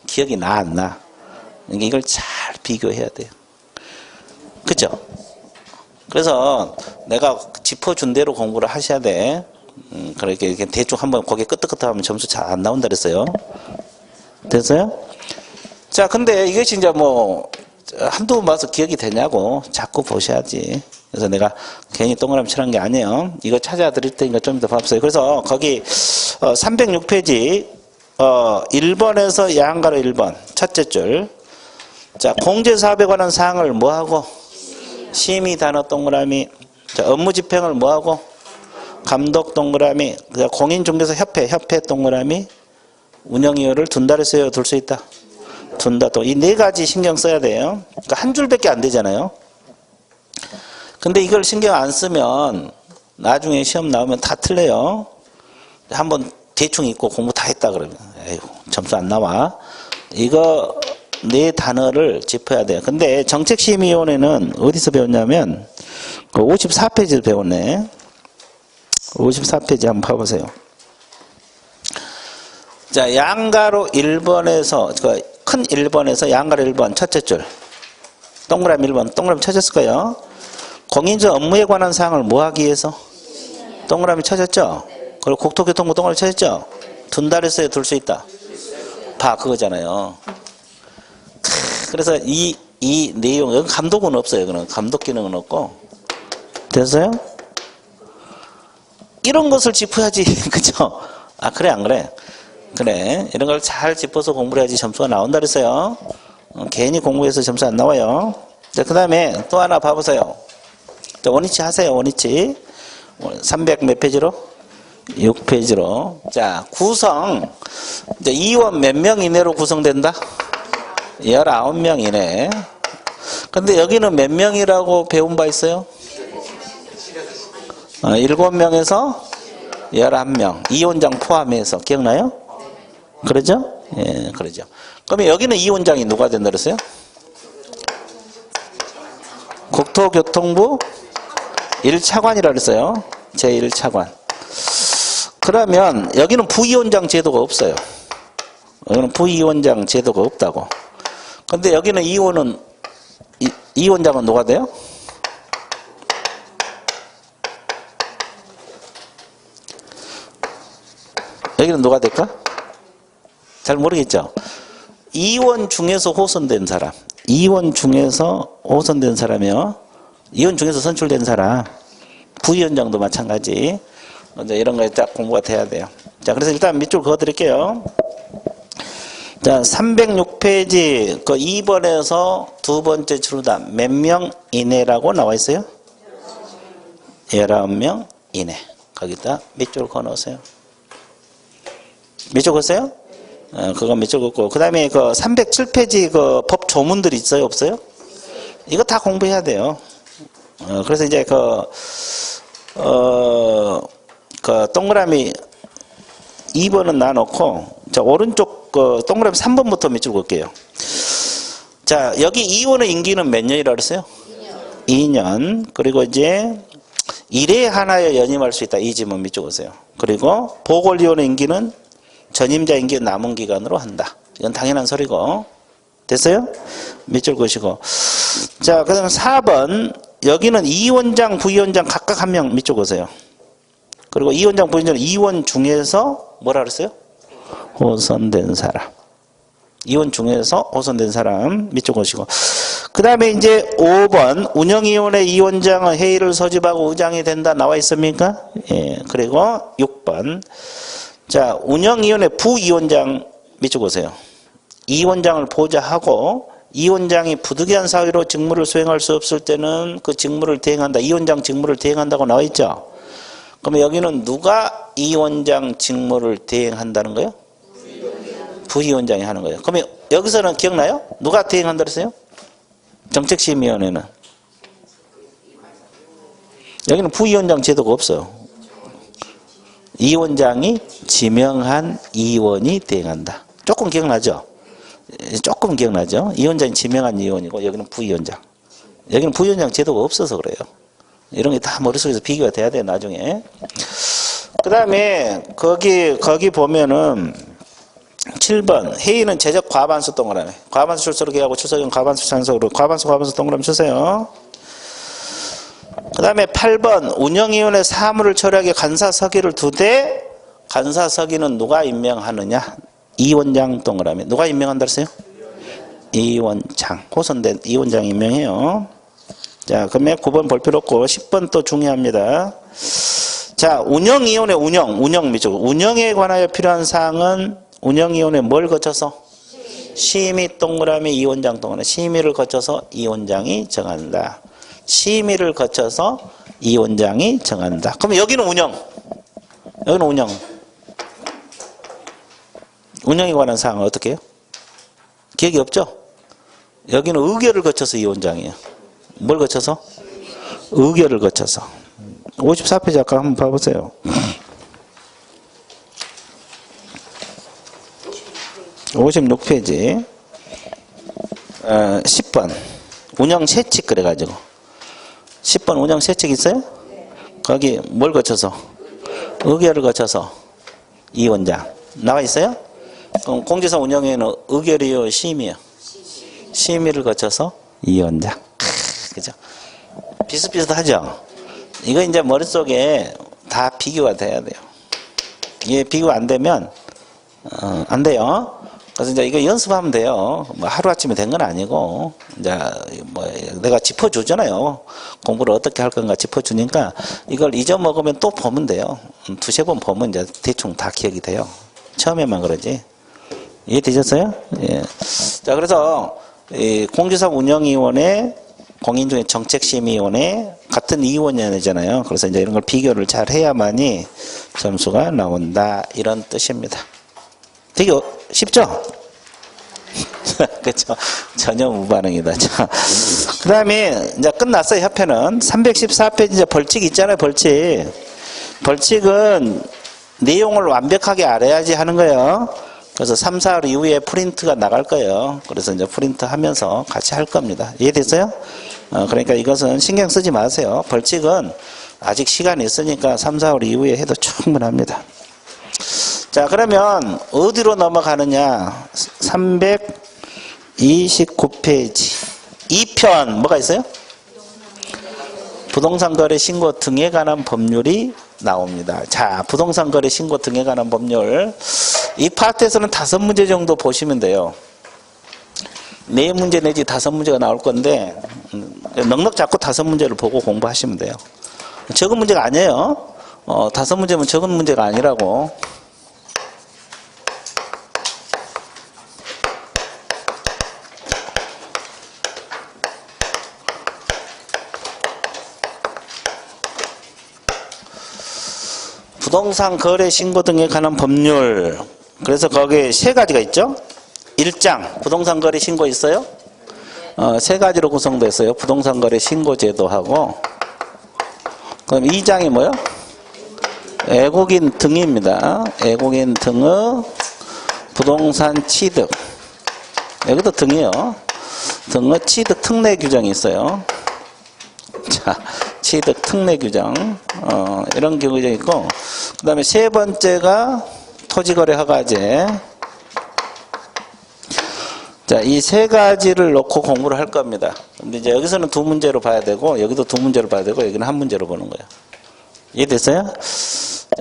기억이 나 안 나? 그러니까 이걸 잘 비교해야 돼요. 그죠? 그래서 내가 짚어준 대로 공부를 하셔야 돼. 그렇게 이렇게 대충 한번 고개 끄덕끄덕하면 점수 잘 안 나온다 그랬어요. 됐어요? 자, 근데 이것이 이제 뭐 한두 번 봐서 기억이 되냐고 자꾸 보셔야지. 그래서 내가 괜히 동그라미 칠한 게 아니에요. 이거 찾아드릴 테니까 좀 이따 봐보세요. 그래서 거기 306페이지 1번에서 야한가로 1번 첫째 줄. 자, 공제사업에 관한 사항을 뭐하고? 심의 단어 동그라미. 자, 업무 집행을 뭐하고? 감독 동그라미. 공인중개사 협회 동그라미. 운영이유를 둔다 그랬어요? 둘 수 있다? 둔다. 또 이 네 가지 신경 써야 돼요. 그러니까 한 줄밖에 안 되잖아요. 근데 이걸 신경 안 쓰면 나중에 시험 나오면 다 틀려요. 한번 대충 읽고 공부 다 했다 그러면 에휴, 점수 안 나와. 이거 네 단어를 짚어야 돼요. 근데 정책심의위원회는 어디서 배웠냐면 그 54페이지에서 배웠네. 54페이지 한번 봐보세요. 자, 양가로 1번에서 큰 1번에서 양가로 1번 첫째 줄 동그라미 1번 동그라미 쳐졌을 거예요. 공인중 업무에 관한 사항을 뭐 하기 위해서? 동그라미 쳐졌죠? 그리고 국토교통부 동그라미 쳐졌죠? 둔다 그랬어요? 둘 수 있다? 봐, 그거잖아요. 그래서 이 내용, 여기 감독은 없어요. 여기는 감독 기능은 없고. 됐어요? 이런 것을 짚어야지. 그죠? 아, 그래, 안 그래? 그래. 이런 걸 잘 짚어서 공부를 해야지 점수가 나온다 그랬어요. 괜히 공부해서 점수 안 나와요. 자, 그 다음에 또 하나 봐보세요. 자, 원위치 하세요, 원위치. 300 몇 페이지로? 6페이지로. 자, 구성. 이제 이원 몇 명 이내로 구성된다? 19명 이내. 근데 여기는 몇 명이라고 배운 바 있어요? 7명에서 11명. 이원장 포함해서. 기억나요? 그러죠? 예, 그러죠. 그러면 여기는 이원장이 누가 된다 그랬어요? 국토교통부 1차관이라 그랬어요. 제1차관. 그러면 여기는 부위원장 제도가 없어요. 여기는 부위원장 제도가 없다고. 근데 여기는 이원장은 누가 돼요? 여기는 누가 될까? 잘 모르겠죠? 이원 중에서 호선된 사람. 이원 중에서 호선된 사람이요. 이원 중에서 선출된 사람. 부위원장도 마찬가지. 이제 이런 거에 딱 공부가 돼야 돼요. 자, 그래서 일단 밑줄 그어 드릴게요. 자, 306페이지 그 2번에서 두 번째 줄다 몇 명 이내라고 나와 있어요? 19명 이내. 거기다 밑줄 그어 넣으세요. 밑줄 그었어요? 그거 밑줄 긋고. 그 다음에 그 307페이지 그 법 조문들이 있어요? 없어요? 이거 다 공부해야 돼요. 그래서 이제 그 동그라미 2번은 놔놓고, 자, 오른쪽 그 동그라미 3번부터 밑줄 긋게요. 자, 여기 이원의 임기는 몇 년이라 그랬어요? 2년. 그리고 이제 1회 하나에 연임할 수 있다. 이 지문 밑줄 그으세요. 그리고 보궐위원회 임기는 전임자 임기 남은 기간으로 한다. 이건 당연한 소리고. 됐어요? 밑줄 그으시고. 자, 그 다음 4번. 여기는 이원장, 부위원장 각각 한 명 밑줄 그으세요. 그리고 이원장, 부위원장 이원 중에서 뭐라 그랬어요? 호선된 사람. 이원 중에서 호선된 사람 밑줄 그으시고, 그 다음에 이제 5번 운영위원회 이원장은 회의를 소집하고 의장이 된다 나와 있습니까? 예. 그리고 6번 자 운영위원회 부위원장 밑줄 그으세요. 이원장을 보좌하고 이원장이 부득이한 사유로 직무를 수행할 수 없을 때는 그 직무를 대행한다. 이원장 직무를 대행한다고 나와 있죠. 그러면 여기는 누가 이원장 직무를 대행한다는 거예요? 부위원장이 하는 거예요. 그러면 여기서는 기억나요? 누가 대행한다 그랬어요? 정책심의위원회는. 여기는 부위원장 제도가 없어요. 이원장이 지명한 이원이 대행한다. 조금 기억나죠? 조금 기억나죠? 이원장이 지명한 이원이고 여기는 부위원장. 여기는 부위원장 제도가 없어서 그래요. 이런 게 다 머릿속에서 비교가 돼야 돼요, 나중에. 그 다음에 거기 보면은 7번 회의는 제적 과반수 동그라미. 과반수 출석으로 계하고 출석은 과반수 찬석으로 과반수 동그라미 주세요. 그 다음에 8번 운영위원회 사무를 처리하게 간사서기를 2대. 간사서기는 누가 임명하느냐? 이원장 동그라미. 누가 임명한다 그랬어요? 이원장. 호선된 이원장 임명해요. 자, 그러면 9번 볼 필요 없고 10번 또 중요합니다. 자, 운영위원회 운영 밑줄. 운영에 관하여 필요한 사항은 운영위원회 뭘 거쳐서? 심의 동그라미 이원장 동그라미. 심의를 거쳐서 이원장이 정한다. 심의를 거쳐서 이원장이 정한다. 그럼 여기는 운영. 여기는 운영. 운영에 관한 사항은 어떻게 해요? 기억이 없죠? 여기는 의결을 거쳐서 이원장이에요. 뭘 거쳐서? 의결을 거쳐서. 54페이지 아까 한번 봐보세요. 56페이지 10번 운영 세칙 그래가지고 10번 운영 세칙 있어요? 거기 뭘 거쳐서? 의결을 거쳐서 이원장 나와 있어요? 그럼 공지사 운영에는 의결이요 심의요? 심의를 거쳐서 이원장. 그죠? 비슷비슷하죠? 이거 이제 머릿속에 다 비교가 돼야 돼요. 이게 비교 안 되면 안 돼요. 그래서 이제 이거 연습하면 돼요. 뭐 하루아침에 된 건 아니고, 이제 뭐 내가 짚어주잖아요. 공부를 어떻게 할 건가 짚어주니까 이걸 잊어먹으면 또 보면 돼요. 두세 번 보면 이제 대충 다 기억이 돼요. 처음에만 그러지. 이해되셨어요? 예. 자, 그래서 이 공지사 운영위원회, 공인중개 정책심의위원회 같은 위원회잖아요. 그래서 이제 이런 걸 비교를 잘 해야만이 점수가 나온다. 이런 뜻입니다. 되게 쉽죠? 그렇죠? 전혀 무반응이다. 그 다음에 이제 끝났어요. 협회는 314페이지 이제 벌칙 있잖아요. 벌칙은 내용을 완벽하게 알아야지 하는 거예요. 그래서 3, 4월 이후에 프린트가 나갈 거예요. 그래서 이제 프린트 하면서 같이 할 겁니다. 이해됐어요? 그러니까 이것은 신경 쓰지 마세요. 벌칙은 아직 시간이 있으니까 3, 4월 이후에 해도 충분합니다. 자, 그러면 어디로 넘어가느냐? 329페이지 2편 뭐가 있어요? 부동산 거래 신고 등에 관한 법률이 나옵니다. 자, 부동산 거래 신고 등에 관한 법률. 이 파트에서는 5문제 정도 보시면 돼요. 4문제 내지 5문제가 나올 건데 넉넉 잡고 5문제를 보고 공부하시면 돼요. 적은 문제가 아니에요. 5문제면 적은 문제가 아니라고. 부동산 거래 신고 등에 관한 법률. 그래서 거기에 3가지가 있죠. 1장 부동산 거래 신고 있어요. 3가지로 구성됐어요. 부동산 거래 신고 제도하고. 그럼 2장이 뭐요? 애국인 등입니다. 애국인 등의 부동산 취득. 여기도 등이요. 등의 취득 특례 규정이 있어요. 자, 취득 특례 규정. 이런 규정이 있고, 그 다음에 3번째가 토지거래 허가제. 자, 이 3가지를 놓고 공부를 할 겁니다. 근데 이제 여기서는 2문제로 봐야 되고, 여기도 2문제로 봐야 되고, 여기는 1문제로 보는 거예요. 이해됐어요?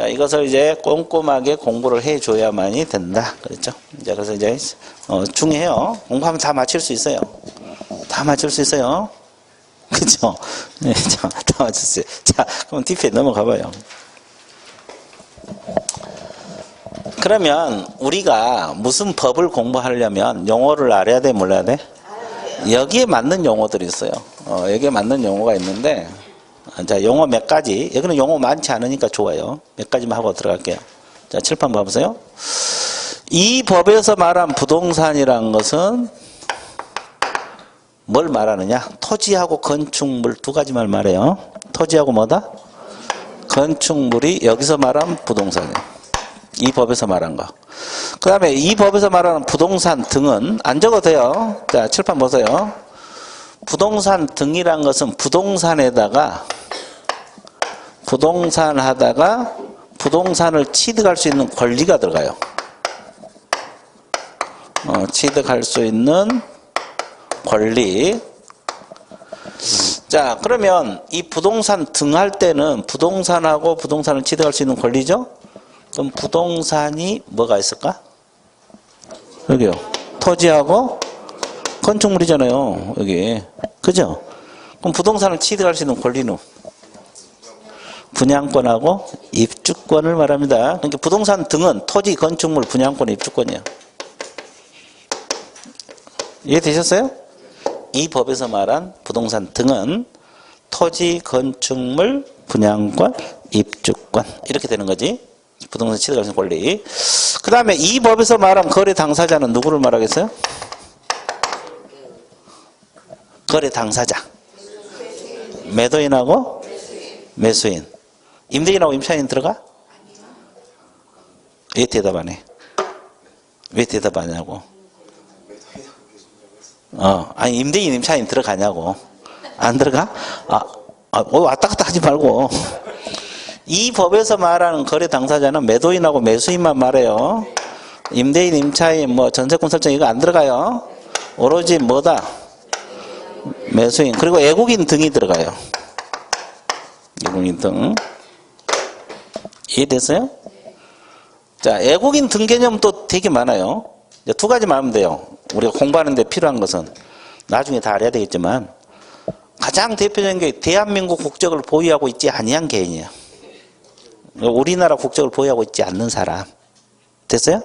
자, 이것을 이제 꼼꼼하게 공부를 해줘야만이 된다. 그렇죠? 이제 그래서 이제, 중요해요. 공부하면 다 맞출 수 있어요. 다 맞출 수 있어요. 그죠? 네, 자, 다 맞출 수 있어요. 자, 그럼 뒤에 넘어가 봐요. 그러면 우리가 무슨 법을 공부하려면 용어를 알아야 돼, 몰라야 돼? 여기에 맞는 용어들이 있어요. 여기에 맞는 용어가 있는데, 자, 용어 몇 가지. 여기는 용어 많지 않으니까 좋아요. 몇 가지만 하고 들어갈게요. 자, 칠판 봐보세요. 이 법에서 말한 부동산이란 것은 뭘 말하느냐? 토지하고 건축물 두 가지만 말해요. 토지하고 뭐다? 건축물이 여기서 말한 부동산이에요. 이 법에서 말한 거. 그 다음에 이 법에서 말하는 부동산 등은 안 적어도 돼요. 자, 칠판 보세요. 부동산 등이란 것은 부동산에다가 부동산하다가 부동산을 취득할 수 있는 권리가 들어가요. 취득할 수 있는 권리. 자, 그러면 이 부동산 등할 때는 부동산하고 부동산을 취득할 수 있는 권리죠? 그럼 부동산이 뭐가 있을까? 여기요. 토지하고 건축물이잖아요. 여기. 그죠? 그럼 부동산을 취득할 수 있는 권리는 분양권하고 입주권을 말합니다. 그러니까 부동산 등은 토지, 건축물, 분양권, 입주권이에요. 이해되셨어요? 이 법에서 말한 부동산 등은 토지, 건축물, 분양권, 입주권 이렇게 되는 거지. 부동산 취득할 수 있는 권리. 그 다음에 이 법에서 말한 거래 당사자는 누구를 말하겠어요? 거래 당사자. 매도인하고 매수인. 임대인하고 임차인 들어가? 왜 대답 안 해? 왜 대답 안 하냐고. 아니, 임대인, 임차인 들어가냐고. 안 들어가? 왔다 갔다 하지 말고. 이 법에서 말하는 거래 당사자는 매도인하고 매수인만 말해요. 임대인, 임차인, 뭐 전세권 설정 이거 안 들어가요. 오로지 뭐다? 매수인. 그리고 애국인 등이 들어가요. 애국인 등. 이해됐어요? 자, 애국인 등 개념도 되게 많아요. 이제 두 가지만 하면 돼요. 우리가 공부하는 데 필요한 것은 나중에 다 알아야 되겠지만 가장 대표적인 게 대한민국 국적을 보유하고 있지 아니한 개인이에요. 우리나라 국적을 보유하고 있지 않는 사람. 됐어요?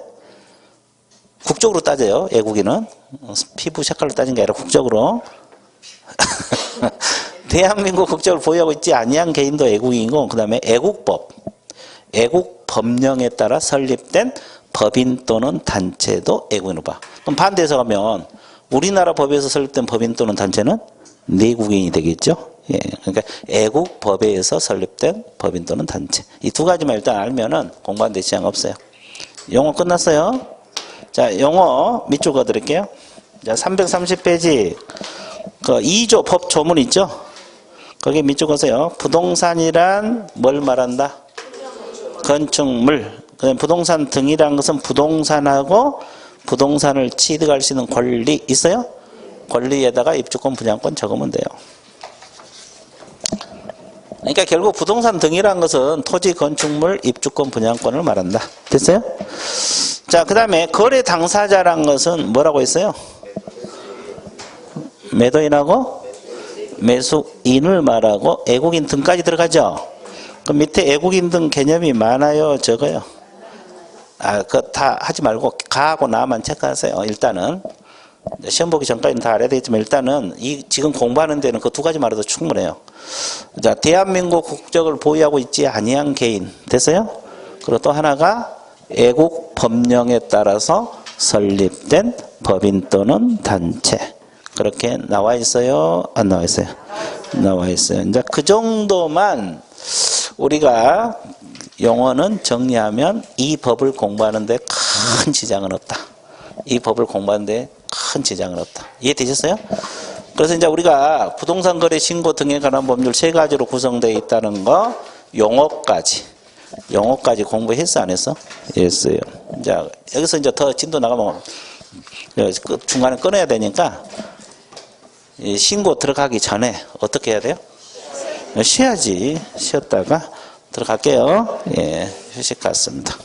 국적으로 따져요. 애국인은. 피부 색깔로 따진 게 아니라 국적으로. 대한민국 국적을 보유하고 있지 아니한 개인도 애국인이고, 그 다음에 애국법. 애국 법령에 따라 설립된 법인 또는 단체도 애국인으로 봐. 그럼 반대해서 가면 우리나라 법에서 설립된 법인 또는 단체는 내국인이 되겠죠. 예, 그러니까 애국 법에서 설립된 법인 또는 단체. 이 두 가지만 일단 알면은 공부하는 데 지장 없어요. 용어 끝났어요. 자, 용어 밑줄 그어 드릴게요. 자, 330페이지 그 2조 법 조문 있죠? 거기 밑줄 그으세요. 부동산이란 뭘 말한다? 건축물. 그다음에 부동산 등이라는 것은 부동산하고 부동산을 취득할 수 있는 권리 있어요? 권리에다가 입주권, 분양권 적으면 돼요. 그러니까 결국 부동산 등이라는 것은 토지, 건축물, 입주권, 분양권을 말한다. 됐어요? 자, 그 다음에 거래 당사자란 것은 뭐라고 했어요? 매도인하고 매수인을 말하고 애국인 등까지 들어가죠? 그럼 밑에 애국인 등 개념이 많아요? 적어요? 그거 다 하지 말고 가하고 나만 체크하세요. 일단은. 시험 보기 전까지는 다 알아야 되겠지만 일단은 지금 공부하는 데는 그 두 가지만 해도 충분해요. 자, 대한민국 국적을 보유하고 있지 아니한 개인. 됐어요? 그리고 또 하나가 애국 법령에 따라서 설립된 법인 또는 단체. 그렇게 나와 있어요? 안 나와 있어요? 나와 있어요. 이제 그 정도만 우리가 용어는 정리하면 이 법을 공부하는데 큰 지장은 없다. 이 법을 공부하는데 큰 지장은 없다. 이해되셨어요? 그래서 이제 우리가 부동산 거래 신고 등에 관한 법률 3가지로 구성되어 있다는 거 용어까지 공부했어 안 했어? 했어요. 자, 여기서 이제 더 진도 나가면 중간에 끊어야 되니까 신고 들어가기 전에 어떻게 해야 돼요? 쉬어야지. 쉬었다가 들어갈게요. 예. 휴식 같습니다.